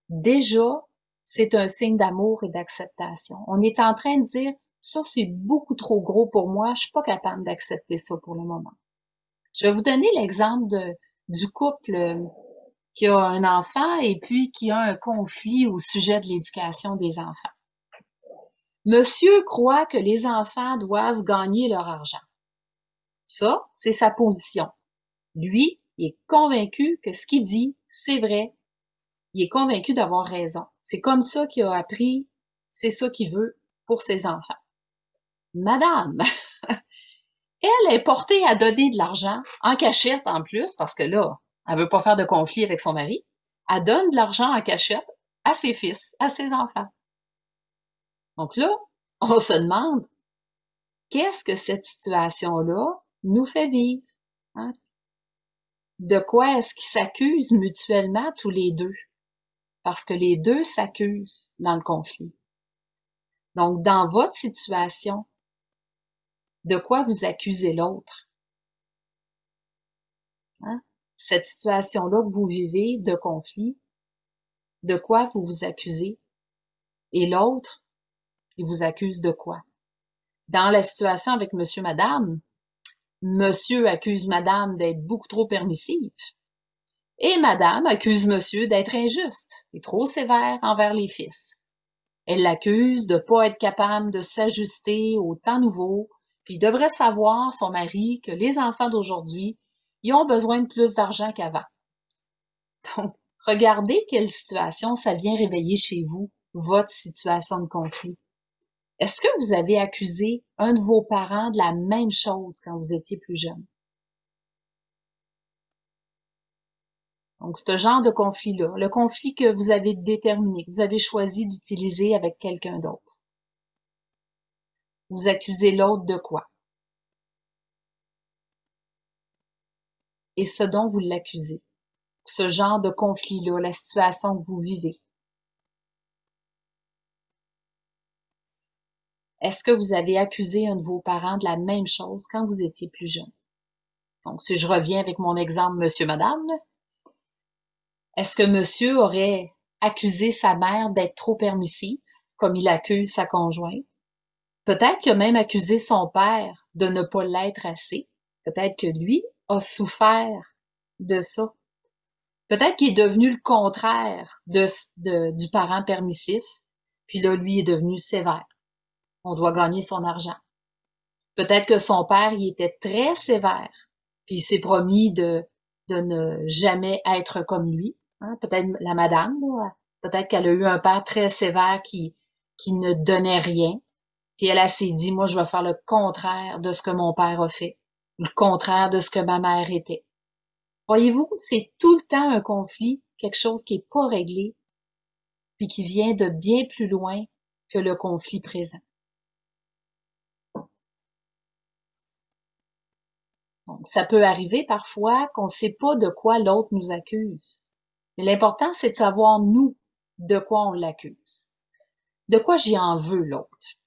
déjà, c'est un signe d'amour et d'acceptation. On est en train de dire, ça, c'est beaucoup trop gros pour moi, je suis pas capable d'accepter ça pour le moment. Je vais vous donner l'exemple du couple qui a un enfant et puis qui a un conflit au sujet de l'éducation des enfants. Monsieur croit que les enfants doivent gagner leur argent. Ça, c'est sa position. Lui, il est convaincu que ce qu'il dit, c'est vrai. Il est convaincu d'avoir raison. C'est comme ça qu'il a appris, c'est ça qu'il veut pour ses enfants. Madame, elle est portée à donner de l'argent en cachette en plus, parce que là, elle veut pas faire de conflit avec son mari. Elle donne de l'argent en cachette à ses fils, à ses enfants. Donc là, on se demande, qu'est-ce que cette situation-là nous fait vivre? Hein? De quoi est-ce qu'ils s'accusent mutuellement tous les deux? Parce que les deux s'accusent dans le conflit. Donc, dans votre situation, de quoi vous accusez l'autre? Hein? Cette situation-là que vous vivez de conflit, de quoi vous vous accusez? Et l'autre, il vous accuse de quoi? Dans la situation avec monsieur, madame, monsieur accuse madame d'être beaucoup trop permissive. Et madame accuse monsieur d'être injuste et trop sévère envers les fils. Elle l'accuse de pas être capable de s'ajuster au temps nouveau, puis devrait savoir, son mari, que les enfants d'aujourd'hui, ils ont besoin de plus d'argent qu'avant. Donc, regardez quelle situation ça vient réveiller chez vous, votre situation de conflit. Est-ce que vous avez accusé un de vos parents de la même chose quand vous étiez plus jeune? Donc, ce genre de conflit-là, le conflit que vous avez déterminé, que vous avez choisi d'utiliser avec quelqu'un d'autre. Vous accusez l'autre de quoi? Et ce dont vous l'accusez. Ce genre de conflit-là, la situation que vous vivez. Est-ce que vous avez accusé un de vos parents de la même chose quand vous étiez plus jeune? Donc, si je reviens avec mon exemple, monsieur, madame, là, est-ce que monsieur aurait accusé sa mère d'être trop permissive, comme il accuse sa conjointe? Peut-être qu'il a même accusé son père de ne pas l'être assez. Peut-être que lui a souffert de ça. Peut-être qu'il est devenu le contraire du parent permissif, puis là, lui est devenu sévère. On doit gagner son argent. Peut-être que son père, il était très sévère, puis il s'est promis de ne jamais être comme lui. Hein? Peut-être la madame, là, peut-être qu'elle a eu un père très sévère qui ne donnait rien, puis elle s'est dit, moi, je vais faire le contraire de ce que mon père a fait, le contraire de ce que ma mère était. Voyez-vous, c'est tout le temps un conflit, quelque chose qui est pas réglé, puis qui vient de bien plus loin que le conflit présent. Donc, ça peut arriver parfois qu'on ne sait pas de quoi l'autre nous accuse. Mais l'important, c'est de savoir, nous, de quoi on l'accuse. De quoi j'y en veux l'autre.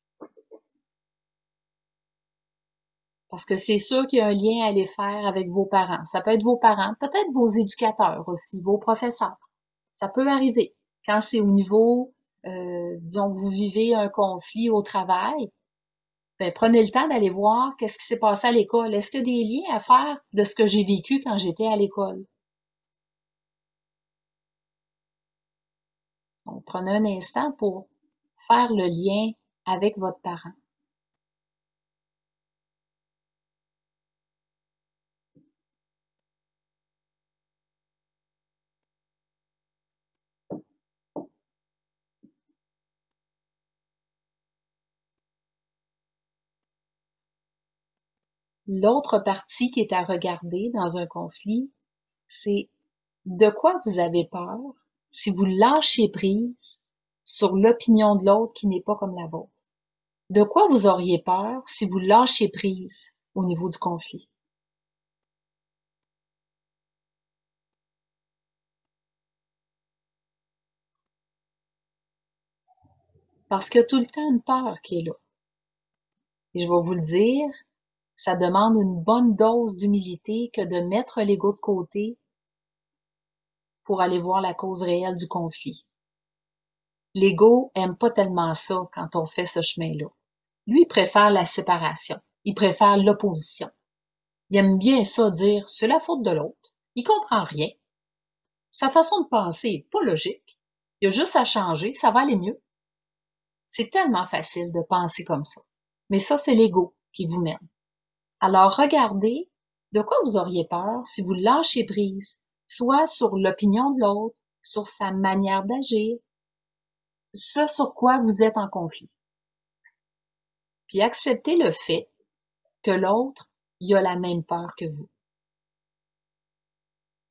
Parce que c'est sûr qu'il y a un lien à les faire avec vos parents. Ça peut être vos parents, peut-être vos éducateurs aussi, vos professeurs. Ça peut arriver. Quand c'est au niveau, disons, vous vivez un conflit au travail, ben, prenez le temps d'aller voir qu'est-ce qui s'est passé à l'école. Est-ce qu'il y a des liens à faire de ce que j'ai vécu quand j'étais à l'école? Donc, prenez un instant pour faire le lien avec votre parent. L'autre partie qui est à regarder dans un conflit, c'est de quoi vous avez peur si vous lâchez prise sur l'opinion de l'autre qui n'est pas comme la vôtre. De quoi vous auriez peur si vous lâchez prise au niveau du conflit? Parce qu'il y a tout le temps une peur qui est là. Et je vais vous le dire, ça demande une bonne dose d'humilité que de mettre l'ego de côté pour aller voir la cause réelle du conflit. L'ego aime pas tellement ça quand on fait ce chemin-là. Lui, il préfère la séparation. Il préfère l'opposition. Il aime bien ça dire, c'est la faute de l'autre. Il comprend rien. Sa façon de penser est pas logique. Il y a juste à changer, ça va aller mieux. C'est tellement facile de penser comme ça. Mais ça, c'est l'ego qui vous mène. Alors, regardez de quoi vous auriez peur si vous lâchez prise, soit sur l'opinion de l'autre, sur sa manière d'agir, ce sur quoi vous êtes en conflit. Puis acceptez le fait que l'autre, il a la même peur que vous.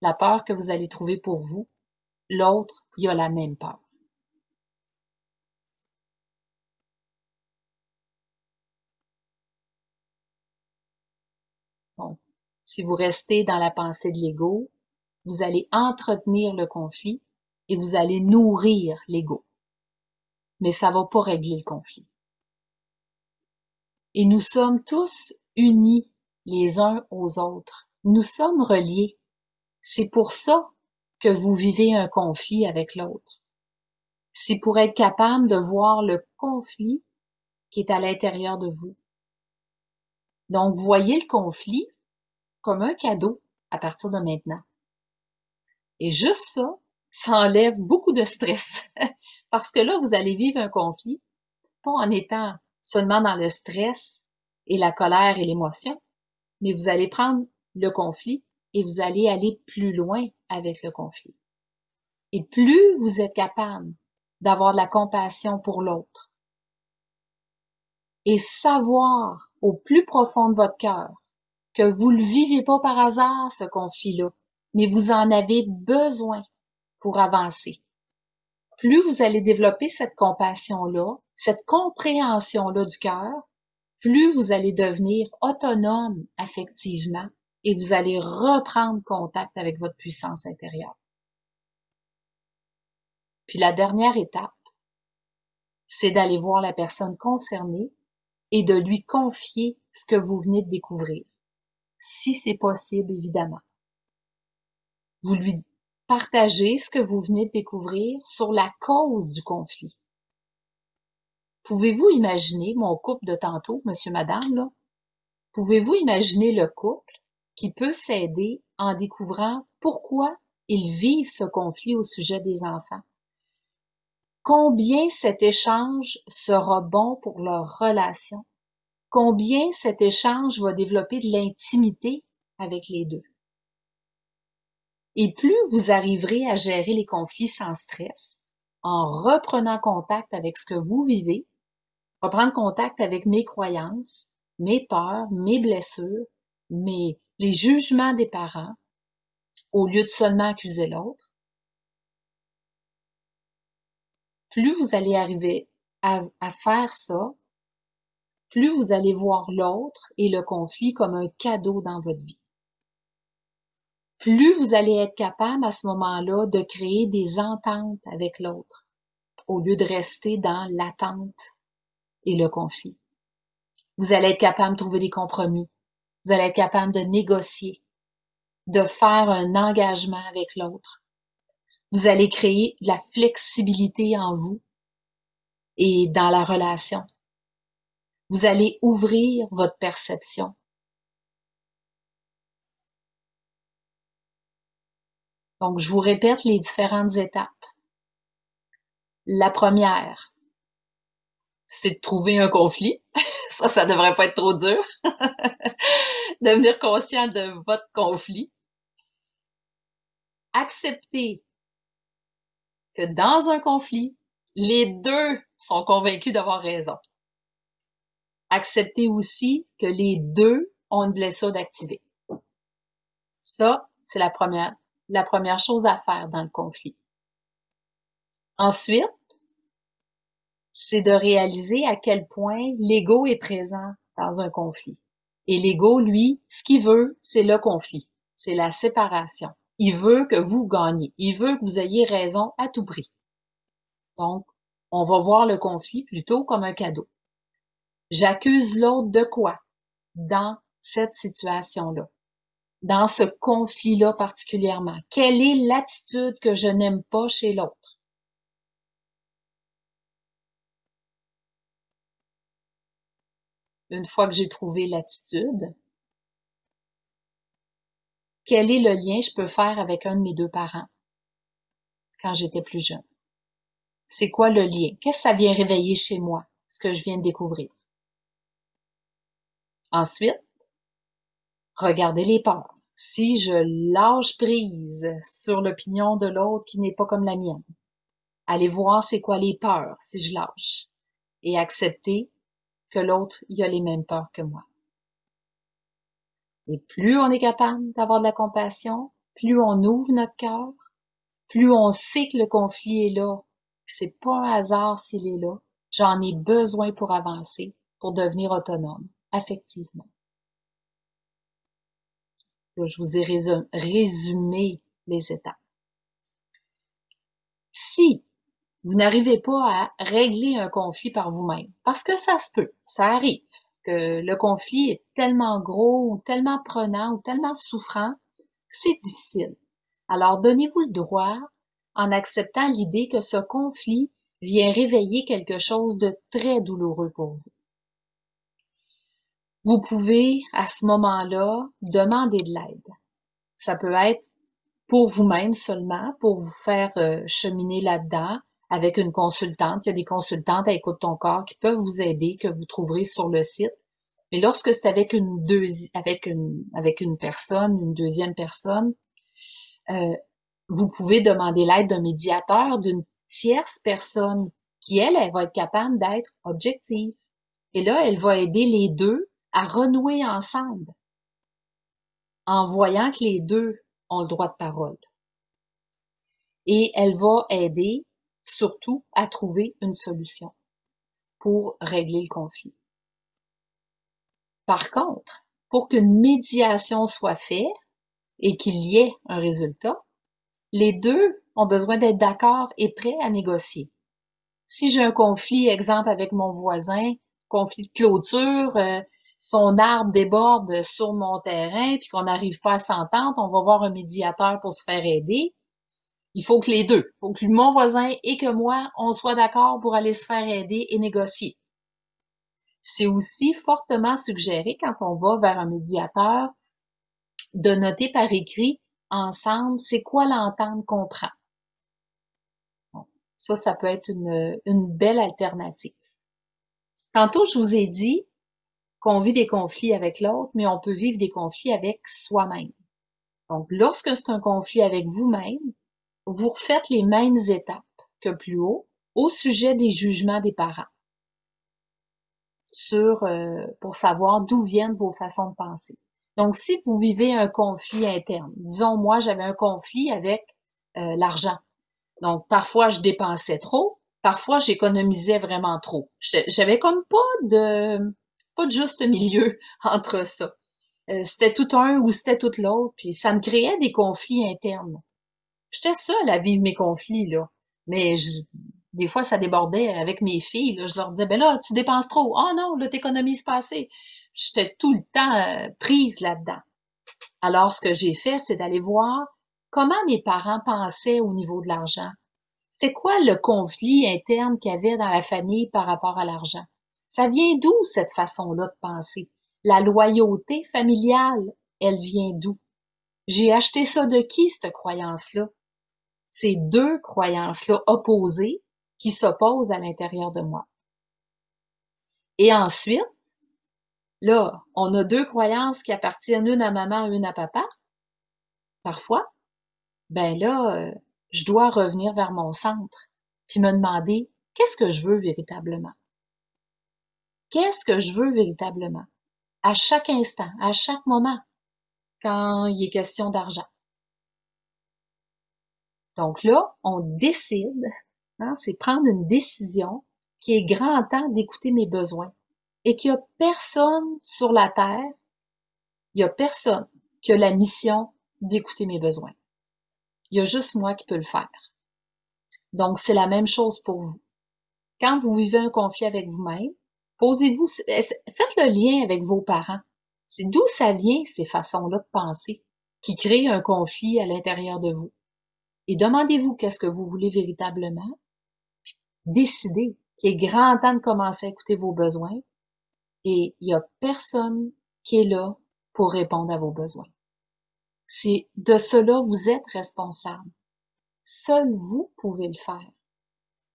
La peur que vous allez trouver pour vous, l'autre, il a la même peur. Donc, si vous restez dans la pensée de l'ego, vous allez entretenir le conflit et vous allez nourrir l'ego. Mais ça va pas régler le conflit. Et nous sommes tous unis les uns aux autres. Nous sommes reliés. C'est pour ça que vous vivez un conflit avec l'autre. C'est pour être capable de voir le conflit qui est à l'intérieur de vous. Donc, voyez le conflit comme un cadeau à partir de maintenant. Et juste ça, ça enlève beaucoup de stress. Parce que là, vous allez vivre un conflit, pas en étant seulement dans le stress et la colère et l'émotion, mais vous allez prendre le conflit et vous allez aller plus loin avec le conflit. Et plus vous êtes capable d'avoir de la compassion pour l'autre et savoir au plus profond de votre cœur que vous ne le vivez pas par hasard, ce conflit-là, mais vous en avez besoin pour avancer. Plus vous allez développer cette compassion-là, cette compréhension-là du cœur, plus vous allez devenir autonome affectivement et vous allez reprendre contact avec votre puissance intérieure. Puis la dernière étape, c'est d'aller voir la personne concernée et de lui confier ce que vous venez de découvrir. Si c'est possible, évidemment. Vous lui partagez ce que vous venez de découvrir sur la cause du conflit. Pouvez-vous imaginer mon couple de tantôt, monsieur, madame, là? Pouvez-vous imaginer le couple qui peut s'aider en découvrant pourquoi ils vivent ce conflit au sujet des enfants? Combien cet échange sera bon pour leur relation? Combien cet échange va développer de l'intimité avec les deux? Et plus vous arriverez à gérer les conflits sans stress, en reprenant contact avec ce que vous vivez, reprendre contact avec mes croyances, mes peurs, mes blessures, les jugements des parents, au lieu de seulement accuser l'autre, plus vous allez arriver à faire ça, plus vous allez voir l'autre et le conflit comme un cadeau dans votre vie. plus vous allez être capable à ce moment-là de créer des ententes avec l'autre, au lieu de rester dans l'attente et le conflit. Vous allez être capable de trouver des compromis. Vous allez être capable de négocier, de faire un engagement avec l'autre. Vous allez créer de la flexibilité en vous et dans la relation. Vous allez ouvrir votre perception. Donc, je vous répète les différentes étapes. La première, c'est de trouver un conflit. Ça devrait pas être trop dur. Devenir conscient de votre conflit. Accepter que dans un conflit, les deux sont convaincus d'avoir raison. Accepter aussi que les deux ont une blessure d'activer. Ça, c'est la première chose à faire dans le conflit. Ensuite, c'est de réaliser à quel point l'ego est présent dans un conflit. Et l'ego, lui, ce qu'il veut, c'est le conflit. C'est la séparation. Il veut que vous gagniez. Il veut que vous ayez raison à tout prix. Donc, on va voir le conflit plutôt comme un cadeau. J'accuse l'autre de quoi dans cette situation-là? Dans ce conflit-là particulièrement? Quelle est l'attitude que je n'aime pas chez l'autre? Une fois que j'ai trouvé l'attitude, quel est le lien je peux faire avec un de mes deux parents quand j'étais plus jeune? C'est quoi le lien? Qu'est-ce que ça vient réveiller chez moi, ce que je viens de découvrir? Ensuite, regardez les peurs. Si je lâche prise sur l'opinion de l'autre qui n'est pas comme la mienne, allez voir c'est quoi les peurs si je lâche et accepter que l'autre y a les mêmes peurs que moi. Et plus on est capable d'avoir de la compassion, plus on ouvre notre cœur, plus on sait que le conflit est là, que c'est pas un hasard s'il est là, j'en ai besoin pour avancer, pour devenir autonome, affectivement. Là, je vous ai résumé les étapes. Si vous n'arrivez pas à régler un conflit par vous-même, parce que ça se peut, ça arrive, que le conflit est tellement gros ou tellement prenant ou tellement souffrant que c'est difficile. Alors donnez-vous le droit, en acceptant l'idée que ce conflit vient réveiller quelque chose de très douloureux pour vous. Vous pouvez, à ce moment-là, demander de l'aide. Ça peut être pour vous-même seulement, pour vous faire cheminer là-dedans avec une consultante. Il y a des consultantes à Écoute ton corps qui peuvent vous aider, que vous trouverez sur le site. Mais lorsque c'est avec une personne, une deuxième personne, vous pouvez demander l'aide d'un médiateur, d'une tierce personne qui, elle va être capable d'être objective. Et là, elle va aider les deux à renouer ensemble en voyant que les deux ont le droit de parole. Et elle va aider surtout à trouver une solution pour régler le conflit. Par contre, pour qu'une médiation soit faite et qu'il y ait un résultat, les deux ont besoin d'être d'accord et prêts à négocier. Si j'ai un conflit, exemple avec mon voisin, conflit de clôture, son arbre déborde sur mon terrain puis qu'on n'arrive pas à s'entendre, on va voir un médiateur pour se faire aider. Il faut que les deux, il faut que mon voisin et que moi, on soit d'accord pour aller se faire aider et négocier. C'est aussi fortement suggéré quand on va vers un médiateur de noter par écrit ensemble c'est quoi l'entente qu'on prend. Bon, ça peut être une belle alternative. Tantôt, je vous ai dit qu'on vit des conflits avec l'autre, mais on peut vivre des conflits avec soi-même. Donc, lorsque c'est un conflit avec vous-même, vous refaites les mêmes étapes que plus haut au sujet des jugements des parents pour savoir d'où viennent vos façons de penser. Donc, si vous vivez un conflit interne, disons, moi, j'avais un conflit avec l'argent. Donc, parfois, je dépensais trop, parfois, j'économisais vraiment trop. J'avais comme pas de juste milieu entre ça. C'était tout un ou c'était tout l'autre, puis ça me créait des conflits internes. J'étais seule à vivre mes conflits, là. Mais des fois, ça débordait avec mes filles, là. Je leur disais, ben là, tu dépenses trop. Ah non, là, t'économises pas assez. J'étais tout le temps prise là-dedans. Alors, ce que j'ai fait, c'est d'aller voir comment mes parents pensaient au niveau de l'argent. C'était quoi le conflit interne qu'il y avait dans la famille par rapport à l'argent? Ça vient d'où cette façon-là de penser? La loyauté familiale, elle vient d'où? J'ai acheté ça de qui, cette croyance-là? Ces deux croyances-là opposées qui s'opposent à l'intérieur de moi. Et ensuite, là, on a deux croyances qui appartiennent une à maman, une à papa. Parfois, ben là, je dois revenir vers mon centre puis me demander qu'est-ce que je veux véritablement? Qu'est-ce que je veux véritablement? À chaque instant, à chaque moment, quand il est question d'argent. Donc là, on décide, hein, c'est prendre une décision qui est grand temps d'écouter mes besoins et qu'il n'y a personne sur la terre, il n'y a personne qui a la mission d'écouter mes besoins. Il y a juste moi qui peux le faire. Donc, c'est la même chose pour vous. Quand vous vivez un conflit avec vous-même, posez-vous, faites le lien avec vos parents. C'est d'où ça vient, ces façons-là de penser, qui créent un conflit à l'intérieur de vous. Et demandez-vous qu'est-ce que vous voulez véritablement. Décidez qu'il est grand temps de commencer à écouter vos besoins et il n'y a personne qui est là pour répondre à vos besoins. C'est de cela vous êtes responsable. Seul vous pouvez le faire.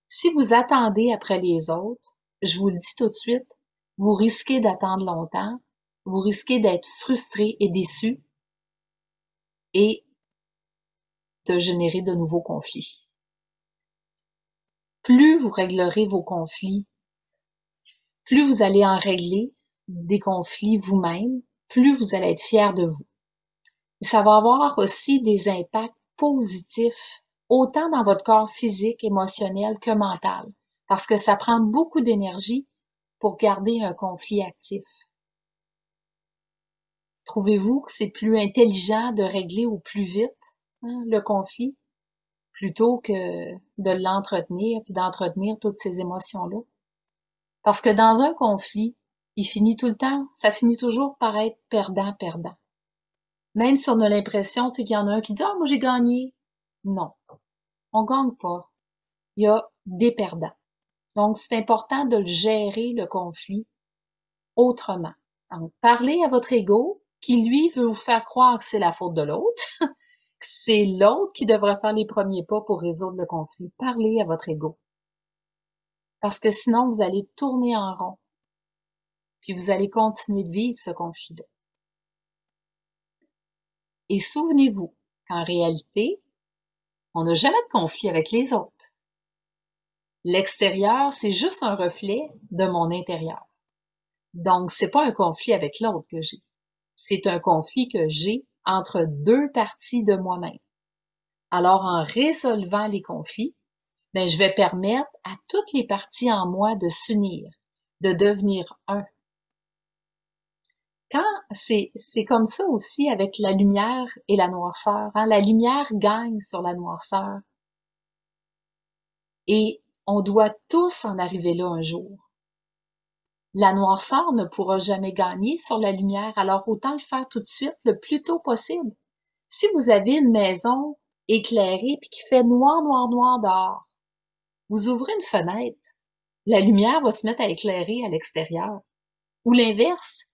Si vous attendez après les autres, je vous le dis tout de suite, vous risquez d'attendre longtemps, vous risquez d'être frustré et déçu et de générer de nouveaux conflits. Plus vous réglerez vos conflits, plus vous allez en régler des conflits vous-même, plus vous allez être fier de vous. Et ça va avoir aussi des impacts positifs, autant dans votre corps physique, émotionnel que mental, parce que ça prend beaucoup d'énergie pour garder un conflit actif. Trouvez-vous que c'est plus intelligent de régler au plus vite le conflit plutôt que de l'entretenir puis d'entretenir toutes ces émotions-là? Parce que dans un conflit, ça finit toujours par être perdant-perdant. Même si on a l'impression, qu'il y en a un qui dit « Ah, moi j'ai gagné ». Non, on gagne pas. Il y a des perdants. Donc, c'est important de gérer le conflit autrement. Donc, parlez à votre ego qui, lui, veut vous faire croire que c'est la faute de l'autre, que c'est l'autre qui devrait faire les premiers pas pour résoudre le conflit. Parlez à votre ego. Parce que sinon, vous allez tourner en rond. Puis vous allez continuer de vivre ce conflit-là. Et souvenez-vous qu'en réalité, on n'a jamais de conflit avec les autres. L'extérieur, c'est juste un reflet de mon intérieur. Donc, c'est pas un conflit avec l'autre que j'ai. C'est un conflit que j'ai entre deux parties de moi-même. Alors, en résolvant les conflits, je vais permettre à toutes les parties en moi de s'unir, de devenir un. C'est comme ça aussi avec la lumière et la noirceur. La lumière gagne sur la noirceur. Et on doit tous en arriver là un jour. La noirceur ne pourra jamais gagner sur la lumière, alors autant le faire tout de suite, le plus tôt possible. Si vous avez une maison éclairée puis qui fait noir, noir, noir dehors, vous ouvrez une fenêtre, la lumière va se mettre à éclairer à l'extérieur. Ou l'inverse,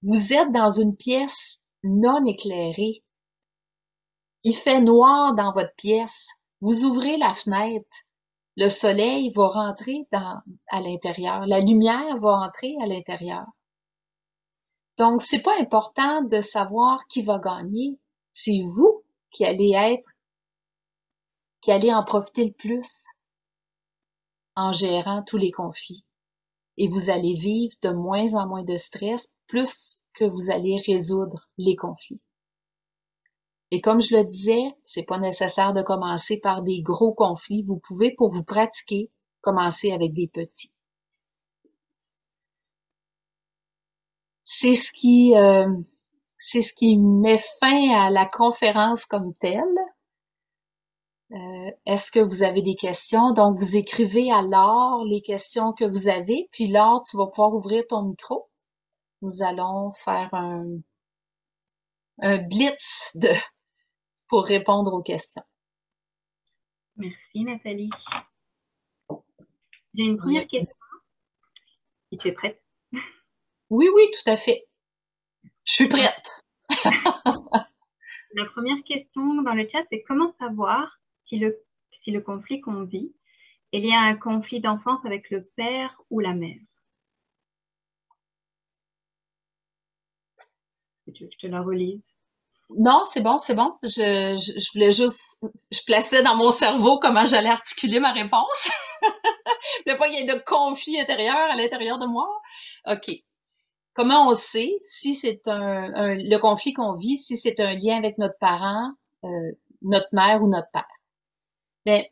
vous êtes dans une pièce non éclairée, il fait noir dans votre pièce, vous ouvrez la fenêtre, le soleil va rentrer à l'intérieur, la lumière va entrer à l'intérieur. Donc, c'est pas important de savoir qui va gagner, c'est vous qui allez en profiter le plus en gérant tous les conflits. Et vous allez vivre de moins en moins de stress, plus que vous allez résoudre les conflits. Et comme je le disais, c'est pas nécessaire de commencer par des gros conflits. Vous pouvez, pour vous pratiquer, commencer avec des petits. C'est ce qui c'est ce qui met fin à la conférence comme telle. Est-ce que vous avez des questions? Donc, vous écrivez à Laure les questions que vous avez, puis Laure, tu vas pouvoir ouvrir ton micro. Nous allons faire un blitz pour répondre aux questions. Merci Nathalie. J'ai une première question. Si tu es prête? Oui, tout à fait. Je suis prête. La première question dans le chat, c'est comment savoir si le conflit qu'on vit est lié à un conflit d'enfance avec le père ou la mère? Si tu veux que je te la relise. Non, c'est bon. Je voulais juste, je plaçais dans mon cerveau comment j'allais articuler ma réponse. Je voulais pas qu'il y ait de conflit intérieur à l'intérieur de moi. OK. Comment on sait si c'est le conflit qu'on vit, si c'est un lien avec notre parent, notre mère ou notre père? Ben,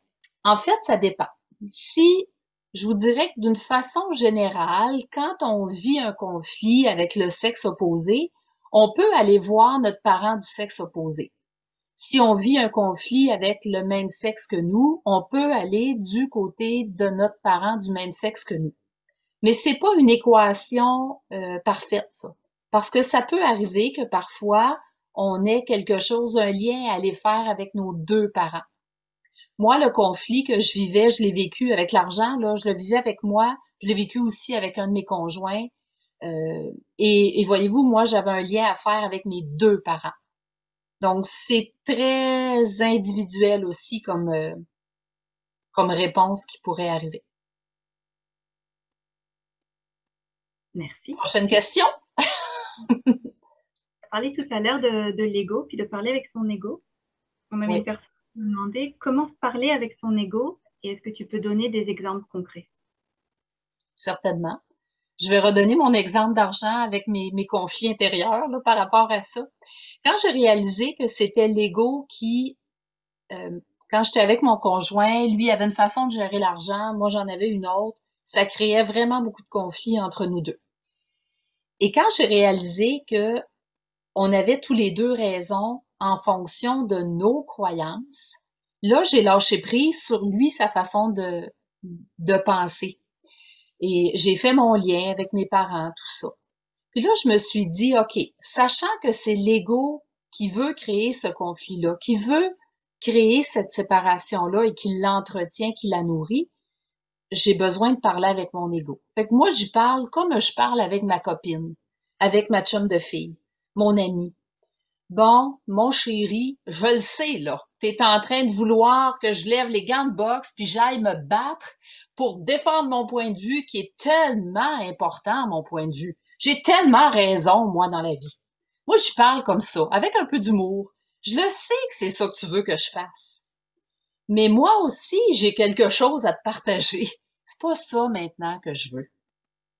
en fait, ça dépend. Si, je vous dirais que d'une façon générale, quand on vit un conflit avec le sexe opposé, on peut aller voir notre parent du sexe opposé. Si on vit un conflit avec le même sexe que nous, on peut aller du côté de notre parent du même sexe que nous. Mais c'est pas une équation parfaite, ça. Parce que ça peut arriver que parfois, on ait quelque chose, un lien à aller faire avec nos deux parents. Moi, le conflit que je vivais, je l'ai vécu avec l'argent, là, je le vivais avec moi, je l'ai vécu aussi avec un de mes conjoints. Et voyez-vous, moi, j'avais un lien à faire avec mes deux parents. Donc, c'est très individuel aussi comme réponse qui pourrait arriver. Merci. Prochaine question. Tu as parlé tout à l'heure de l'ego, puis de parler avec son ego. On avait une personne qui me demandait comment se parler avec son ego et est-ce que tu peux donner des exemples concrets? Certainement. Je vais redonner mon exemple d'argent avec mes conflits intérieurs là, par rapport à ça. Quand j'ai réalisé que c'était l'ego qui, quand j'étais avec mon conjoint, lui avait une façon de gérer l'argent, moi j'en avais une autre, ça créait vraiment beaucoup de conflits entre nous deux. Et quand j'ai réalisé que on avait tous les deux raison en fonction de nos croyances, là j'ai lâché prise sur lui, sa façon de penser. Et j'ai fait mon lien avec mes parents, tout ça. Puis là, je me suis dit, OK, sachant que c'est l'ego qui veut créer ce conflit-là, qui veut créer cette séparation-là et qui l'entretient, qui la nourrit, j'ai besoin de parler avec mon ego. Fait que moi, je parle comme je parle avec ma copine, avec ma chum de fille, mon ami. Bon, mon chéri, je le sais, là. T'es en train de vouloir que je lève les gants de boxe puis j'aille me battre pour défendre mon point de vue qui est tellement important, mon point de vue. J'ai tellement raison, moi, dans la vie. Moi, je parle comme ça, avec un peu d'humour. Je le sais que c'est ça que tu veux que je fasse. Mais moi aussi, j'ai quelque chose à te partager. C'est pas ça maintenant que je veux.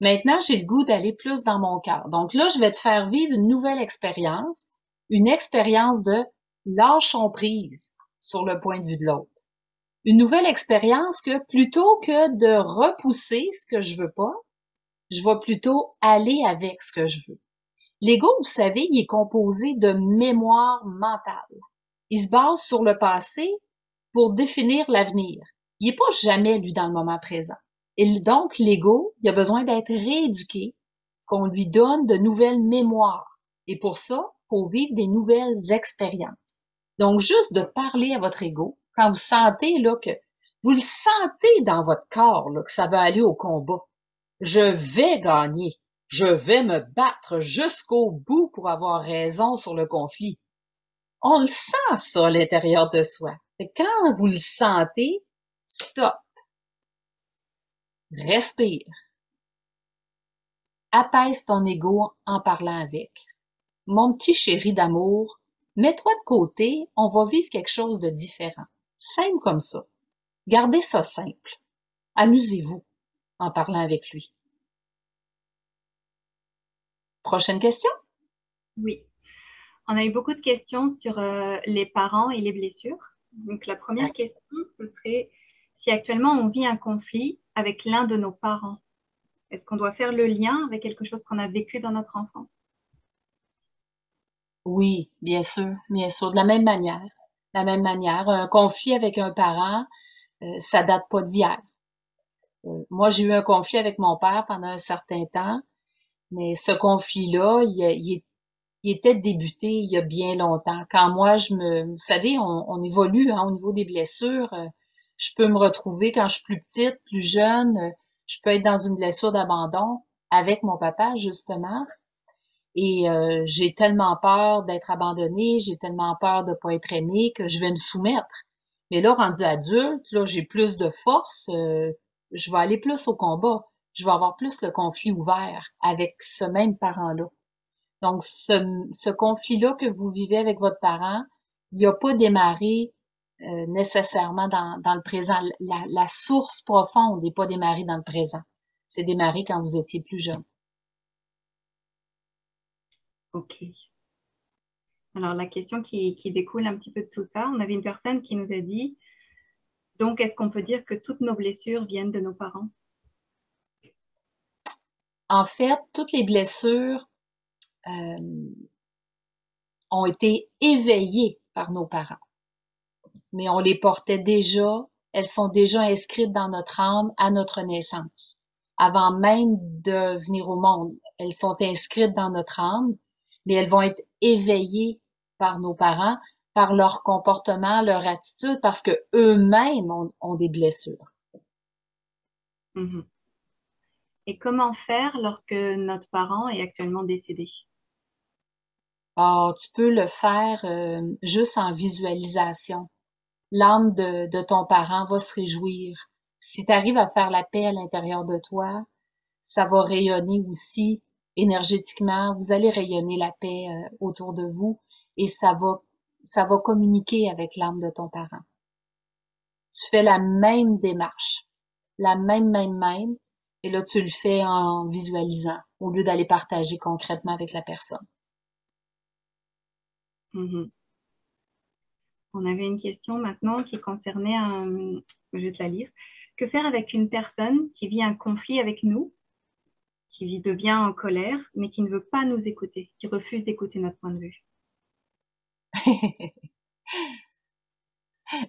Maintenant, j'ai le goût d'aller plus dans mon cœur. Donc là, je vais te faire vivre une expérience de lâchons prise sur le point de vue de l'autre. Une nouvelle expérience que plutôt que de repousser ce que je veux pas, je vais plutôt aller avec ce que je veux. L'ego, vous savez, il est composé de mémoire mentale. Il se base sur le passé pour définir l'avenir. Il n'est pas jamais, lui, dans le moment présent. Et donc, l'ego, il a besoin d'être rééduqué, qu'on lui donne de nouvelles mémoires. Et pour ça, il faut vivre des nouvelles expériences. Donc, juste de parler à votre ego, quand vous sentez là que vous le sentez dans votre corps là, que ça va aller au combat. Je vais gagner. Je vais me battre jusqu'au bout pour avoir raison sur le conflit. On le sent, ça, à l'intérieur de soi. Et quand vous le sentez, stop. Respire. Apaise ton ego en parlant avec. Mon petit chéri d'amour, mets-toi de côté, on va vivre quelque chose de différent. Simple comme ça. Gardez ça simple. Amusez-vous en parlant avec lui. Prochaine question? Oui. On a eu beaucoup de questions sur les parents et les blessures. Donc, la première question, ce serait si actuellement on vit un conflit avec l'un de nos parents, est-ce qu'on doit faire le lien avec quelque chose qu'on a vécu dans notre enfance? Oui, bien sûr, de la même manière. De la même manière, un conflit avec un parent, ça date pas d'hier. Moi, j'ai eu un conflit avec mon père pendant un certain temps, mais ce conflit-là, il était débuté il y a bien longtemps. Quand moi, vous savez, on évolue hein, au niveau des blessures. Je peux me retrouver quand je suis plus petite, plus jeune, je peux être dans une blessure d'abandon avec mon papa, justement. Et j'ai tellement peur d'être abandonnée, j'ai tellement peur de pas être aimée que je vais me soumettre. Mais là, rendu adulte, là, j'ai plus de force, je vais aller plus au combat. Je vais avoir plus le conflit ouvert avec ce même parent-là. Donc, ce conflit-là que vous vivez avec votre parent, il n'a pas démarré nécessairement dans le présent. La source profonde n'est pas démarrée dans le présent. C'est démarré quand vous étiez plus jeune. Ok. Alors, la question qui découle un petit peu de tout ça, on avait une personne qui nous a dit, donc, est-ce qu'on peut dire que toutes nos blessures viennent de nos parents? En fait, toutes les blessures euh, ont été éveillées par nos parents, mais on les portait déjà, elles sont déjà inscrites dans notre âme à notre naissance. Avant même de venir au monde, elles sont inscrites dans notre âme, mais elles vont être éveillées par nos parents, par leur comportement, leur attitude, parce que eux-mêmes ont des blessures. Mhm. Et comment faire lorsque notre parent est actuellement décédé? Ah, tu peux le faire juste en visualisation. L'âme de ton parent va se réjouir. Si tu arrives à faire la paix à l'intérieur de toi, ça va rayonner aussi énergétiquement. Vous allez rayonner la paix autour de vous et ça va communiquer avec l'âme de ton parent. Tu fais la même démarche, la même, et là tu le fais en visualisant au lieu d'aller partager concrètement avec la personne. Mhm. On avait une question maintenant qui concernait je vais te la lire. Que faire avec une personne qui vit un conflit avec nous, qui devient en colère, mais qui ne veut pas nous écouter, qui refuse d'écouter notre point de vue?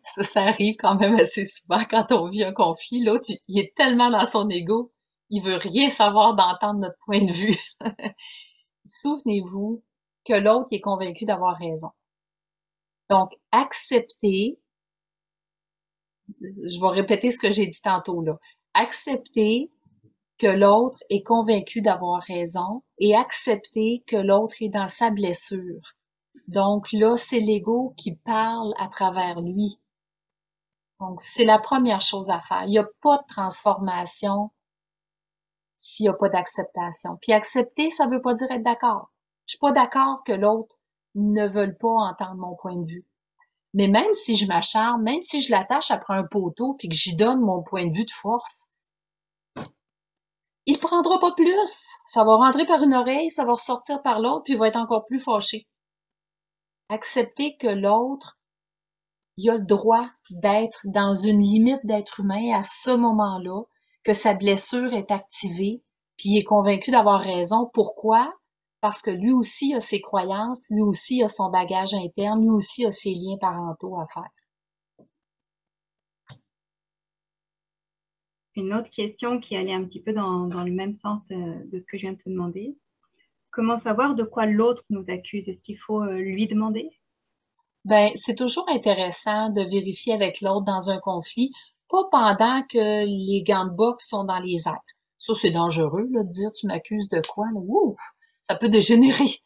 Ça arrive quand même assez souvent quand on vit un conflit. L'autre, il est tellement dans son ego, il veut rien savoir d'entendre notre point de vue. Souvenez-vous que l'autre est convaincu d'avoir raison. Donc, accepter, je vais répéter ce que j'ai dit tantôt là, accepter que l'autre est convaincu d'avoir raison et accepter que l'autre est dans sa blessure. Donc là, c'est l'ego qui parle à travers lui. Donc, c'est la première chose à faire. Il n'y a pas de transformation s'il n'y a pas d'acceptation. Puis accepter, ça ne veut pas dire être d'accord. Je suis pas d'accord que l'autre ne veuille pas entendre mon point de vue. Mais même si je m'acharne, même si je l'attache après un poteau puis que j'y donne mon point de vue de force, il prendra pas plus. Ça va rentrer par une oreille, ça va ressortir par l'autre puis il va être encore plus fâché. Accepter que l'autre, il a le droit d'être dans une limite d'être humain à ce moment-là, que sa blessure est activée, puis il est convaincu d'avoir raison. Pourquoi? Parce que lui aussi a ses croyances, lui aussi a son bagage interne, lui aussi a ses liens parentaux à faire. Une autre question qui allait un petit peu dans le même sens de ce que je viens de te demander. Comment savoir de quoi l'autre nous accuse? Est-ce qu'il faut lui demander? Ben, c'est toujours intéressant de vérifier avec l'autre dans un conflit, pas pendant que les gants de boxe sont dans les airs. Ça, c'est dangereux, là, de dire tu m'accuses de quoi, là. Ouf! Ça peut dégénérer.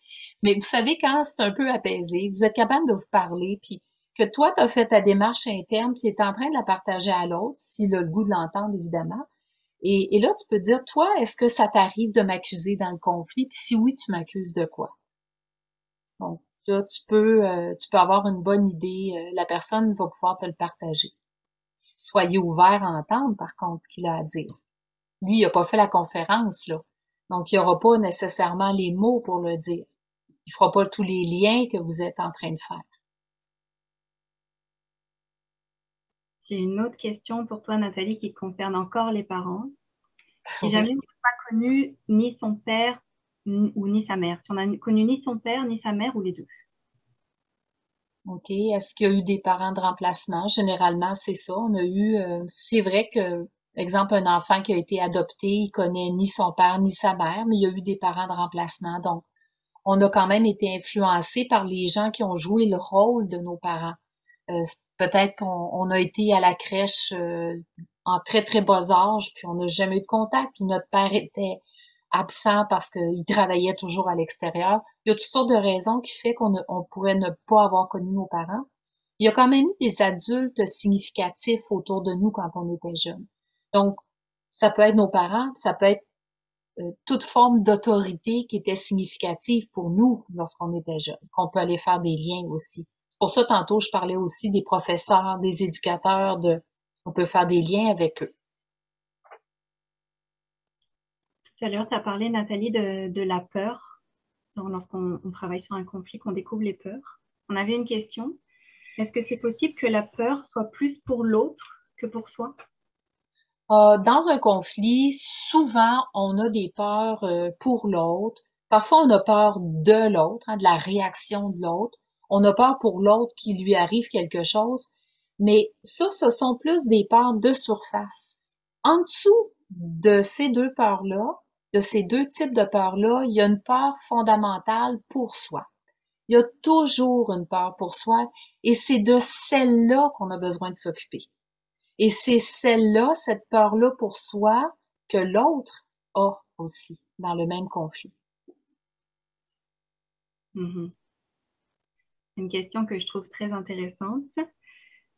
Mais vous savez, quand c'est un peu apaisé, vous êtes capable de vous parler, puis que toi, tu as fait ta démarche interne, puis tu es en train de la partager à l'autre, s'il a le goût de l'entendre, évidemment. Et là, tu peux dire, toi, est-ce que ça t'arrive de m'accuser dans le conflit? Puis si oui, tu m'accuses de quoi? Donc, là, tu peux avoir une bonne idée. La personne va pouvoir te le partager. Soyez ouvert à entendre, par contre, ce qu'il a à dire. Lui, il n'a pas fait la conférence, là. Donc, il n'aura pas nécessairement les mots pour le dire. Il fera pas tous les liens que vous êtes en train de faire. J'ai une autre question pour toi, Nathalie, qui concerne encore les parents. Si jamais Oui. on n'a pas connu ni son père ou ni sa mère. Si on n'a connu ni son père, ni sa mère, ou les deux. OK. Est-ce qu'il y a eu des parents de remplacement? Généralement, c'est ça. On a eu, c'est vrai que, exemple, un enfant qui a été adopté, il connaît ni son père ni sa mère, mais il y a eu des parents de remplacement. Donc, on a quand même été influencé par les gens qui ont joué le rôle de nos parents. Peut-être qu'on a été à la crèche en très, très bas âge, puis on n'a jamais eu de contact, ou notre père était absent parce qu'il travaillait toujours à l'extérieur. Il y a toutes sortes de raisons qui fait on pourrait ne pas avoir connu nos parents. Il y a quand même eu des adultes significatifs autour de nous quand on était jeunes. Donc, ça peut être nos parents, ça peut être toute forme d'autorité qui était significative pour nous lorsqu'on était jeunes, qu'on peut aller faire des liens aussi. C'est pour ça, tantôt, je parlais aussi des professeurs, des éducateurs, on peut faire des liens avec eux. Tout à l'heure, tu as parlé, Nathalie, de la peur. Lorsqu'on travaille sur un conflit, qu'on découvre les peurs. On avait une question. Est-ce que c'est possible que la peur soit plus pour l'autre que pour soi? Dans un conflit, souvent, on a des peurs pour l'autre. Parfois, on a peur de l'autre, de la réaction de l'autre. On a peur pour l'autre qu'il lui arrive quelque chose. Mais ça, ce sont plus des peurs de surface. En dessous de ces deux peurs-là, de ces deux types de peurs-là, il y a une peur fondamentale pour soi. Il y a toujours une peur pour soi et c'est de celle-là qu'on a besoin de s'occuper. Et c'est celle-là, cette peur-là pour soi, que l'autre a aussi dans le même conflit. Mm-hmm. Une question que je trouve très intéressante,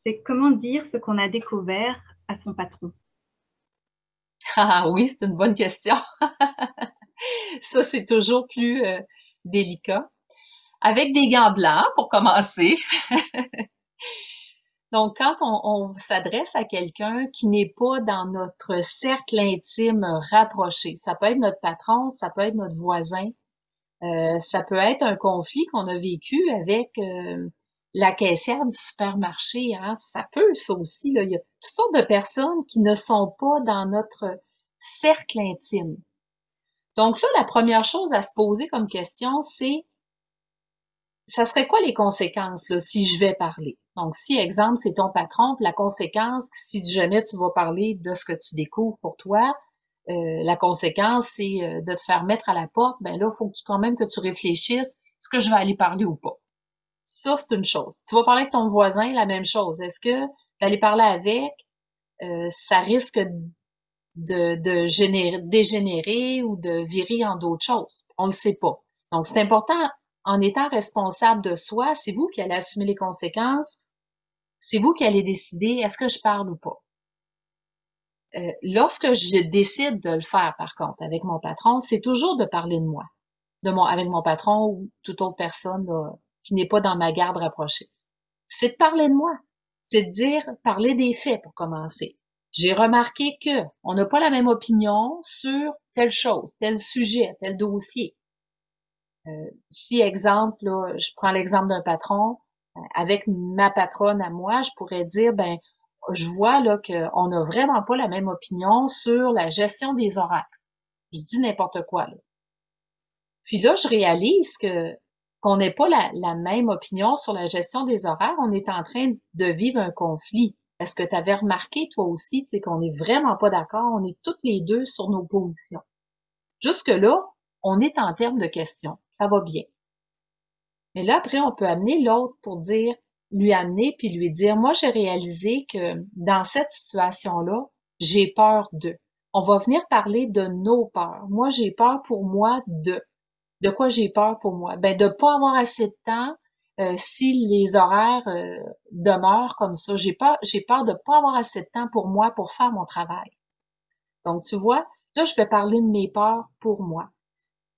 c'est comment dire ce qu'on a découvert à son patron? Ah oui, c'est une bonne question. Ça, c'est toujours plus délicat. Avec des gants blancs, pour commencer. Donc, quand on s'adresse à quelqu'un qui n'est pas dans notre cercle intime rapproché, ça peut être notre patron, ça peut être notre voisin, ça peut être un conflit qu'on a vécu avec la caissière du supermarché, hein. Ça peut, ça aussi, là. Il y a toutes sortes de personnes qui ne sont pas dans notre cercle intime. Donc là, la première chose à se poser comme question, c'est ça serait quoi les conséquences là, si je vais parler? Donc, si, exemple, c'est ton patron, puis la conséquence, si jamais tu vas parler de ce que tu découvres pour toi, la conséquence, c'est de te faire mettre à la porte, ben là, il faut que quand même que tu réfléchisses, est-ce que je vais aller parler ou pas? Ça, c'est une chose. Tu vas parler avec ton voisin, la même chose. Est-ce que d'aller parler avec, ça risque de dégénérer ou de virer en d'autres choses? On ne le sait pas. Donc, c'est important, en étant responsable de soi, c'est vous qui allez assumer les conséquences, c'est vous qui allez décider, est-ce que je parle ou pas? Lorsque je décide de le faire, par contre, avec mon patron, c'est toujours de parler de moi, avec mon patron ou toute autre personne là, qui n'est pas dans ma garde rapprochée. C'est de parler de moi. C'est de dire, parler des faits pour commencer. J'ai remarqué que on n'a pas la même opinion sur telle chose, tel sujet, tel dossier. Si, exemple, là, je prends l'exemple d'un patron, avec ma patronne à moi, je pourrais dire, ben, je vois là qu'on n'a vraiment pas la même opinion sur la gestion des horaires. Je dis n'importe quoi, là. Puis là, je réalise qu'on n'ait pas la même opinion sur la gestion des horaires. On est en train de vivre un conflit. Est-ce que tu avais remarqué, toi aussi, tu sais, qu'on n'est vraiment pas d'accord? On est toutes les deux sur nos positions. Jusque-là, on est en termes de questions. Ça va bien. Mais là, après, on peut amener l'autre pour dire, lui amener puis lui dire, moi, j'ai réalisé que dans cette situation-là, j'ai peur de. On va venir parler de nos peurs. Moi, j'ai peur pour moi de. De quoi j'ai peur pour moi? Ben, de pas avoir assez de temps si les horaires demeurent comme ça. J'ai peur de pas avoir assez de temps pour moi pour faire mon travail. Donc, tu vois, là, je vais parler de mes peurs pour moi.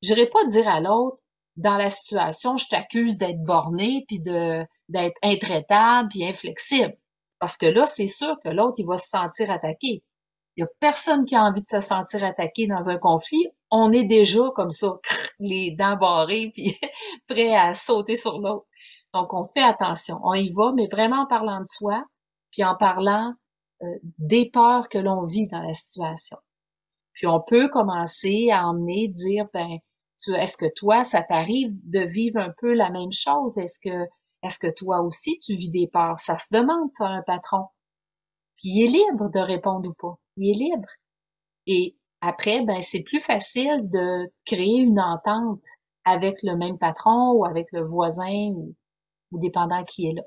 J'irai pas dire à l'autre, dans la situation, je t'accuse d'être borné, puis d'être intraitable, puis inflexible. Parce que là, c'est sûr que l'autre, il va se sentir attaqué. Il y a personne qui a envie de se sentir attaqué dans un conflit. On est déjà comme ça, les dents barrées, puis prêt à sauter sur l'autre. Donc, on fait attention. On y va, mais vraiment en parlant de soi, puis en parlant des peurs que l'on vit dans la situation. Puis on peut commencer à emmener, dire, ben, Est-ce que toi, ça t'arrive de vivre un peu la même chose? Est-ce que toi aussi, tu vis des peurs? Ça se demande sur un patron. Puis il est libre de répondre ou pas. Il est libre. Et après, ben, c'est plus facile de créer une entente avec le même patron ou avec le voisin ou dépendant qui est là.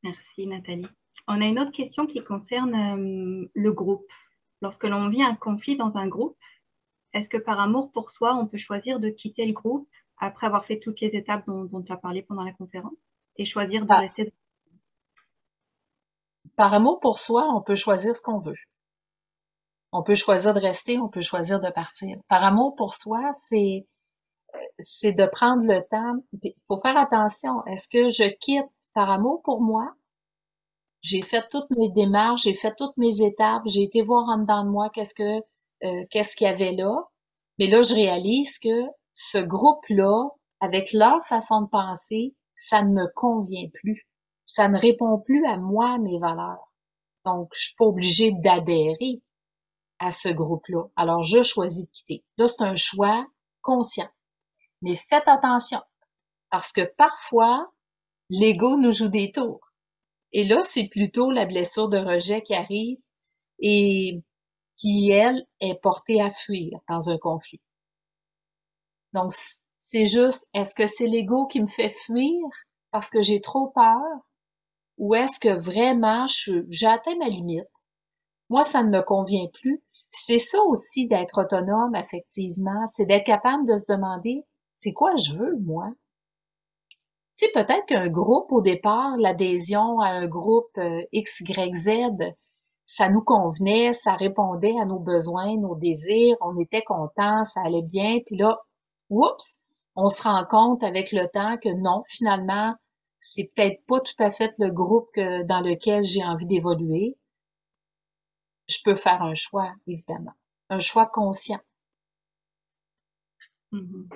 Merci Nathalie. On a une autre question qui concerne le groupe. Lorsque l'on vit un conflit dans un groupe, est-ce que par amour pour soi, on peut choisir de quitter le groupe après avoir fait toutes les étapes dont tu as parlé pendant la conférence et choisir de Par, rester? par amour pour soi, on peut choisir ce qu'on veut. On peut choisir de rester, on peut choisir de partir. Par amour pour soi, c'est de prendre le temps. Il faut faire attention. Est-ce que je quitte par amour pour moi? J'ai fait toutes mes démarches, j'ai fait toutes mes étapes, j'ai été voir en dedans de moi qu'est-ce qu'il y avait là. Mais là, je réalise que ce groupe-là, avec leur façon de penser, ça ne me convient plus. Ça ne répond plus à moi, mes valeurs. Donc, je suis pas obligée d'adhérer à ce groupe-là. Alors, je choisis de quitter. Là, c'est un choix conscient. Mais faites attention, parce que parfois, l'ego nous joue des tours. Et là, c'est plutôt la blessure de rejet qui arrive et qui, elle, est portée à fuir dans un conflit. Donc, c'est juste, est-ce que c'est l'ego qui me fait fuir parce que j'ai trop peur ou est-ce que vraiment j'ai atteint ma limite? Moi, ça ne me convient plus. C'est ça aussi d'être autonome affectivement, c'est d'être capable de se demander, c'est quoi je veux, moi? Tu sais, peut-être qu'un groupe, au départ, l'adhésion à un groupe X, Y, Z, ça nous convenait, ça répondait à nos besoins, nos désirs, on était contents, ça allait bien, puis là, oups, on se rend compte avec le temps que non, finalement, c'est peut-être pas tout à fait le groupe dans lequel j'ai envie d'évoluer. Je peux faire un choix, évidemment, un choix conscient. Mm-hmm.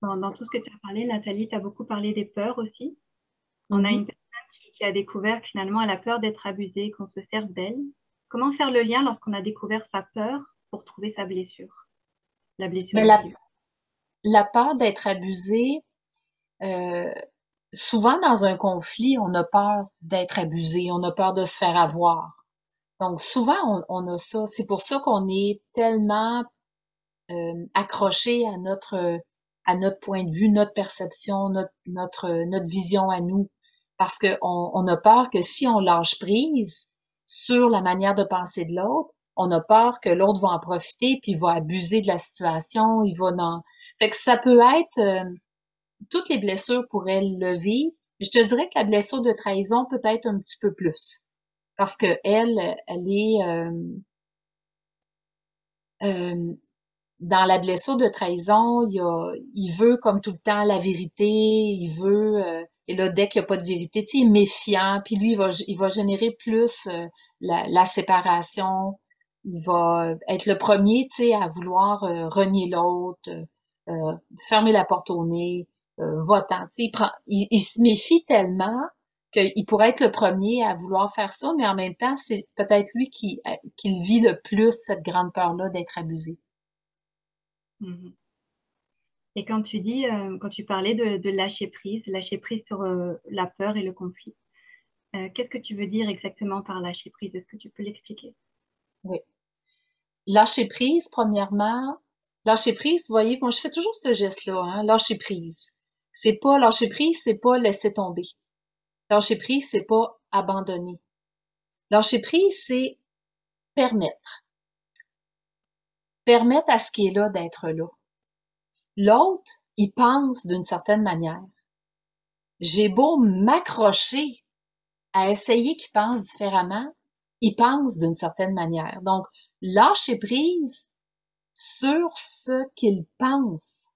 Dans tout ce que tu as parlé, Nathalie, tu as beaucoup parlé des peurs aussi. On a une personne qui a découvert que finalement elle a peur d'être abusée, qu'on se serve d'elle. Comment faire le lien lorsqu'on a découvert sa peur pour trouver sa blessure, la blessure Mais à vivre? la peur d'être abusé, souvent dans un conflit, on a peur d'être abusé, on a peur de se faire avoir. Donc souvent on a ça. C'est pour ça qu'on est tellement accroché à notre point de vue, notre perception, notre vision à nous, parce que on a peur que si on lâche prise sur la manière de penser de l'autre, on a peur que l'autre va en profiter puis va abuser de la situation, il va dans. Fait que ça peut être toutes les blessures pourraient le vivre, mais je te dirais que la blessure de trahison peut être un petit peu plus, parce que elle est euh, dans la blessure de trahison, il veut comme tout le temps la vérité, il veut, et là, dès qu'il n'y a pas de vérité, tu sais, il est méfiant, puis lui, il va générer plus la séparation, il va être le premier, tu sais, à vouloir renier l'autre, fermer la porte au nez, votant, tu sais, il se méfie tellement qu'il pourrait être le premier à vouloir faire ça, mais en même temps, c'est peut-être lui qui vit le plus cette grande peur-là d'être abusé. Mm-hmm. Et quand tu dis, quand tu parlais de lâcher prise sur la peur et le conflit, qu'est-ce que tu veux dire exactement par lâcher prise? Est-ce que tu peux l'expliquer? Oui. Lâcher prise, premièrement. Lâcher prise, vous voyez, moi, je fais toujours ce geste-là, hein, lâcher prise. Lâcher prise, c'est pas laisser tomber. Lâcher prise, c'est pas abandonner. Lâcher prise, c'est permettre. Permettre à ce qui est là d'être là. L'autre, il pense d'une certaine manière. J'ai beau m'accrocher à essayer qu'il pense différemment, il pense d'une certaine manière. Donc, lâcher prise sur ce qu'il pense.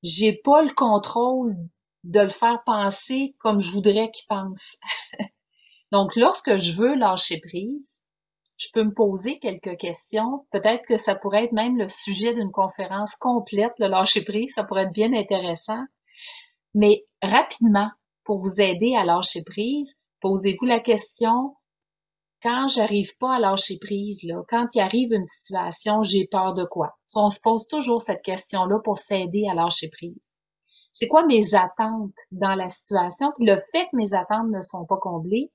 J'ai pas le contrôle de le faire penser comme je voudrais qu'il pense. Donc, lorsque je veux lâcher prise, je peux me poser quelques questions. Peut-être que ça pourrait être même le sujet d'une conférence complète, le lâcher prise. Ça pourrait être bien intéressant. Mais rapidement, pour vous aider à lâcher prise, posez-vous la question, quand j'arrive pas à lâcher prise, là, quand il arrive une situation, j'ai peur de quoi? Ça, on se pose toujours cette question-là pour s'aider à lâcher prise. C'est quoi mes attentes dans la situation? Puis le fait que mes attentes ne sont pas comblées,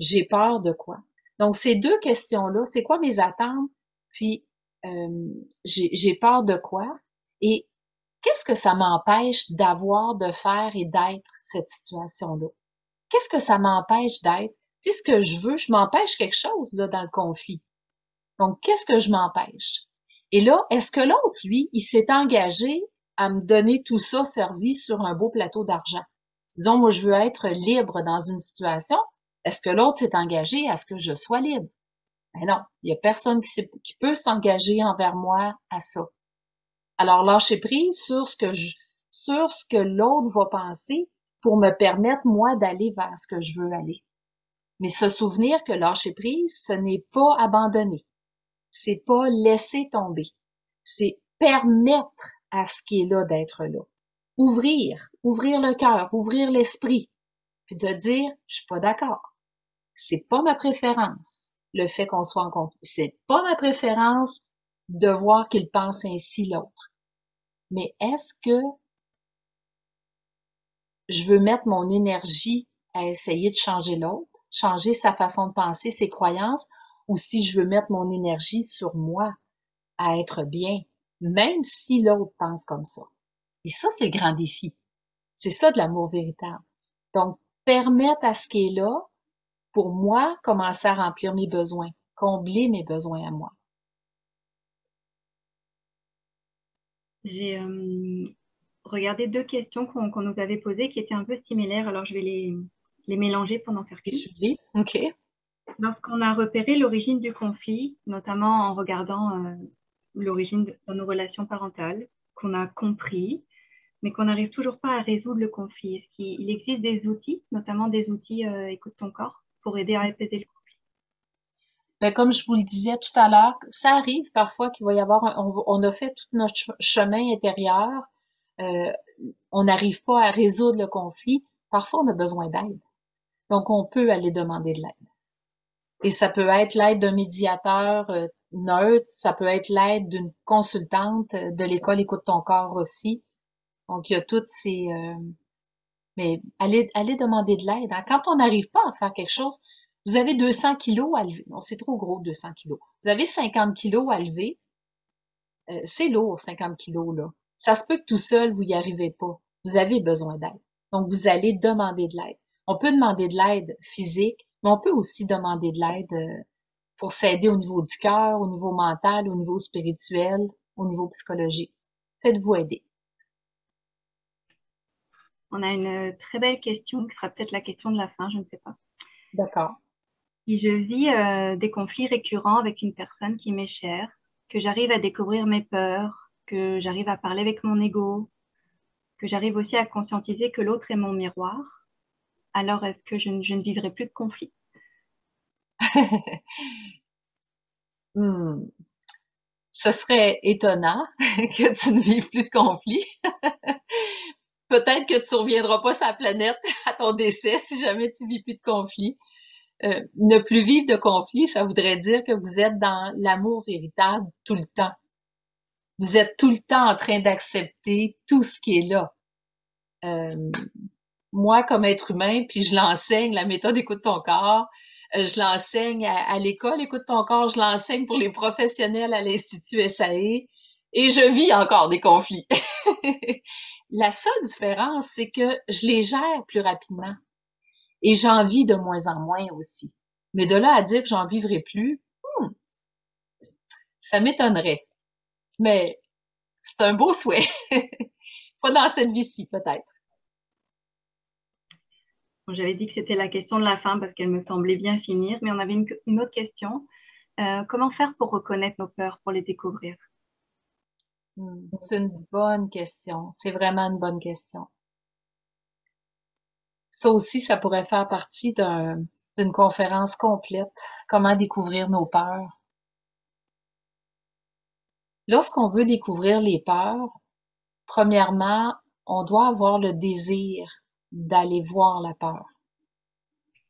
j'ai peur de quoi? Donc, ces deux questions-là, c'est quoi mes attentes? Puis, j'ai peur de quoi? Et qu'est-ce que ça m'empêche d'avoir, de faire et d'être cette situation-là? Qu'est-ce que ça m'empêche d'être? Tu sais, ce que je m'empêche quelque chose, là, dans le conflit. Donc, qu'est-ce que je m'empêche? Et là, est-ce que l'autre, lui, il s'est engagé à me donner tout ça servi sur un beau plateau d'argent? Disons, moi, je veux être libre dans une situation. Est-ce que l'autre s'est engagé à ce que je sois libre? Ben non, il y a personne qui peut s'engager envers moi à ça. Alors, lâcher prise sur ce que l'autre va penser pour me permettre, moi, d'aller vers ce que je veux aller. Mais se souvenir que lâcher prise, ce n'est pas abandonner. C'est pas laisser tomber. C'est permettre à ce qui est là d'être là. Ouvrir le cœur, ouvrir l'esprit, puis de dire, je suis pas d'accord. C'est pas ma préférence, le fait qu'on soit en conflit. C'est pas ma préférence de voir qu'il pense ainsi l'autre. Mais est-ce que je veux mettre mon énergie à essayer de changer l'autre, changer sa façon de penser, ses croyances, ou si je veux mettre mon énergie sur moi, à être bien, même si l'autre pense comme ça. Et ça, c'est le grand défi. C'est ça de l'amour véritable. Donc, permettre à ce qui est là, pour moi, commencer à remplir mes besoins, combler mes besoins à moi. J'ai regardé deux questions qu'on nous avait posées qui étaient un peu similaires, alors je vais les mélanger pour n'en faire qu'une. OK. Lorsqu'on a repéré l'origine du conflit, notamment en regardant l'origine de nos relations parentales, qu'on a compris, mais qu'on n'arrive toujours pas à résoudre le conflit, est-ce qu'il existe des outils, notamment des outils écoute ton corps, pour aider à apaiser le conflit? Ben, comme je vous le disais tout à l'heure, ça arrive parfois qu'il va y avoir on a fait tout notre chemin intérieur, euh, on n'arrive pas à résoudre le conflit. Parfois, on a besoin d'aide. Donc, on peut aller demander de l'aide. Et ça peut être l'aide d'un médiateur neutre, ça peut être l'aide d'une consultante de l'école Écoute ton corps aussi. Donc, il y a toutes ces... mais allez demander de l'aide. Hein. Quand on n'arrive pas à faire quelque chose, vous avez 200 kilos à lever. Non, c'est trop gros, 200 kilos. Vous avez 50 kilos à lever. C'est lourd, 50 kilos, là. Ça se peut que tout seul, vous y arrivez pas. Vous avez besoin d'aide. Donc, vous allez demander de l'aide. On peut demander de l'aide physique, mais on peut aussi demander de l'aide pour s'aider au niveau du cœur, au niveau mental, au niveau spirituel, au niveau psychologique. Faites-vous aider. On a une très belle question qui sera peut-être la question de la fin, je ne sais pas. D'accord. Si je vis des conflits récurrents avec une personne qui m'est chère, que j'arrive à découvrir mes peurs, que j'arrive à parler avec mon ego, que j'arrive aussi à conscientiser que l'autre est mon miroir, alors est-ce que je ne vivrai plus de conflits? Ce serait étonnant que tu ne vives plus de conflits. Peut-être que tu reviendras pas sur la planète à ton décès si jamais tu vis plus de conflits. Ne plus vivre de conflits, ça voudrait dire que vous êtes dans l'amour véritable tout le temps. Vous êtes tout le temps en train d'accepter tout ce qui est là. Euh, Moi, comme être humain, puis je l'enseigne, la méthode Écoute ton corps, je l'enseigne à l'école Écoute ton corps, je l'enseigne pour les professionnels à l'Institut SAE, et je vis encore des conflits. La seule différence, c'est que je les gère plus rapidement, et j'en vis de moins en moins aussi. Mais de là à dire que j'en vivrai plus, ça m'étonnerait. Mais c'est un beau souhait. Pas dans cette vie-ci, peut-être. Bon, j'avais dit que c'était la question de la fin parce qu'elle me semblait bien finir, mais on avait une autre question. Comment faire pour reconnaître nos peurs, pour les découvrir? C'est une bonne question. C'est vraiment une bonne question. Ça aussi, ça pourrait faire partie d'une conférence complète. Comment découvrir nos peurs. Lorsqu'on veut découvrir les peurs, premièrement, on doit avoir le désir d'aller voir la peur.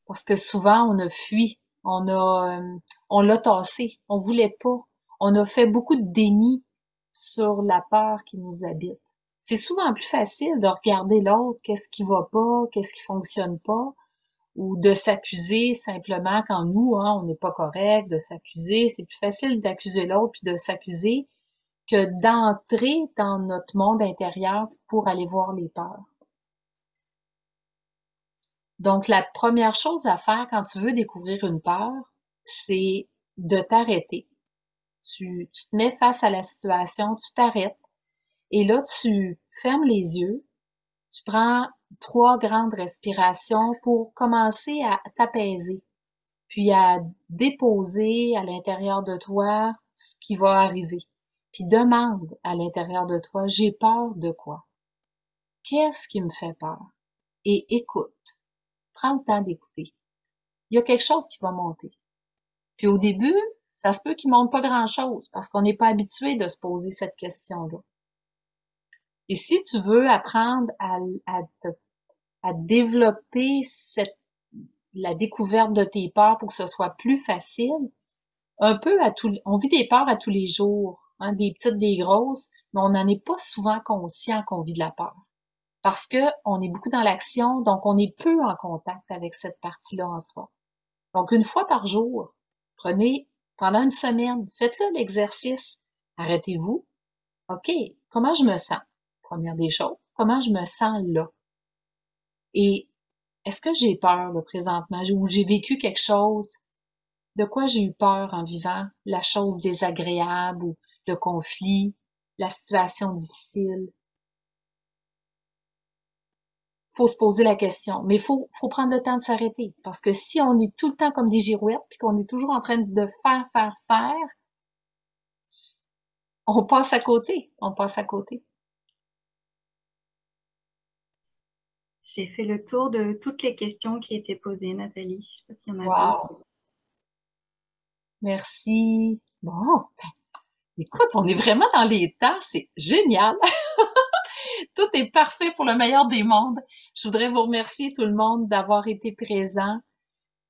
Parce que souvent, on a fui On l'a tassé. On voulait pas. On a fait beaucoup de déni sur la peur qui nous habite. C'est souvent plus facile de regarder l'autre, qu'est-ce qui va pas, qu'est-ce qui fonctionne pas, ou de s'accuser simplement quand nous, hein, on n'est pas correct, de s'accuser. C'est plus facile d'accuser l'autre puis de s'accuser que d'entrer dans notre monde intérieur pour aller voir les peurs. Donc, la première chose à faire quand tu veux découvrir une peur, c'est de t'arrêter. Tu te mets face à la situation, tu t'arrêtes, et là, tu fermes les yeux, tu prends 3 grandes respirations pour commencer à t'apaiser, puis à déposer à l'intérieur de toi ce qui va arriver. Puis demande à l'intérieur de toi, j'ai peur de quoi? Qu'est-ce qui me fait peur? Et écoute. Prends le temps d'écouter. Il y a quelque chose qui va monter. Puis au début, ça se peut qu'il monte pas grand-chose parce qu'on n'est pas habitué de se poser cette question-là. Et si tu veux apprendre à développer la découverte de tes peurs pour que ce soit plus facile, on vit des peurs à tous les jours, hein, des petites, des grosses, mais on n'en est pas souvent conscient qu'on vit de la peur. Parce que on est beaucoup dans l'action, donc on est peu en contact avec cette partie-là en soi. Donc, une fois par jour, prenez pendant une semaine, faites-le l'exercice. Arrêtez-vous. OK, comment je me sens? Première des choses, comment je me sens là? Et est-ce que j'ai peur là, présentement ou j'ai vécu quelque chose? De quoi j'ai eu peur en vivant la chose désagréable ou le conflit, la situation difficile? Faut se poser la question, mais faut prendre le temps de s'arrêter parce que si on est tout le temps comme des girouettes puis qu'on est toujours en train de faire, on passe à côté, J'ai fait le tour de toutes les questions qui étaient posées, Nathalie. Je sais pas s'il y en a d'autres. Wow, merci. Bon, écoute, on est vraiment dans les temps, c'est génial. Tout est parfait pour le meilleur des mondes. Je voudrais vous remercier tout le monde d'avoir été présent.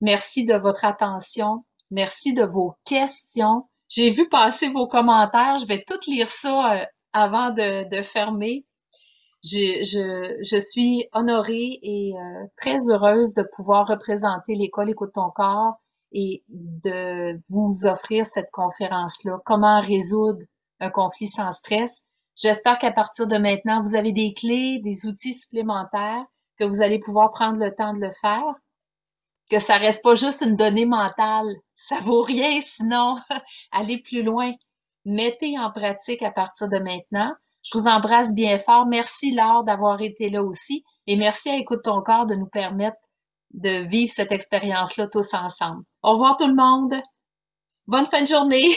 Merci de votre attention. Merci de vos questions. J'ai vu passer vos commentaires. Je vais tout lire ça avant de fermer. Je suis honorée et très heureuse de pouvoir représenter l'école Écoute ton corps et de vous offrir cette conférence-là. Comment résoudre un conflit sans stress? J'espère qu'à partir de maintenant, vous avez des clés, des outils supplémentaires, que vous allez pouvoir prendre le temps de le faire, que ça reste pas juste une donnée mentale. Ça vaut rien sinon. Allez plus loin. Mettez en pratique à partir de maintenant. Je vous embrasse bien fort. Merci Laure d'avoir été là aussi. Et merci à Écoute ton corps de nous permettre de vivre cette expérience-là tous ensemble. Au revoir tout le monde. Bonne fin de journée.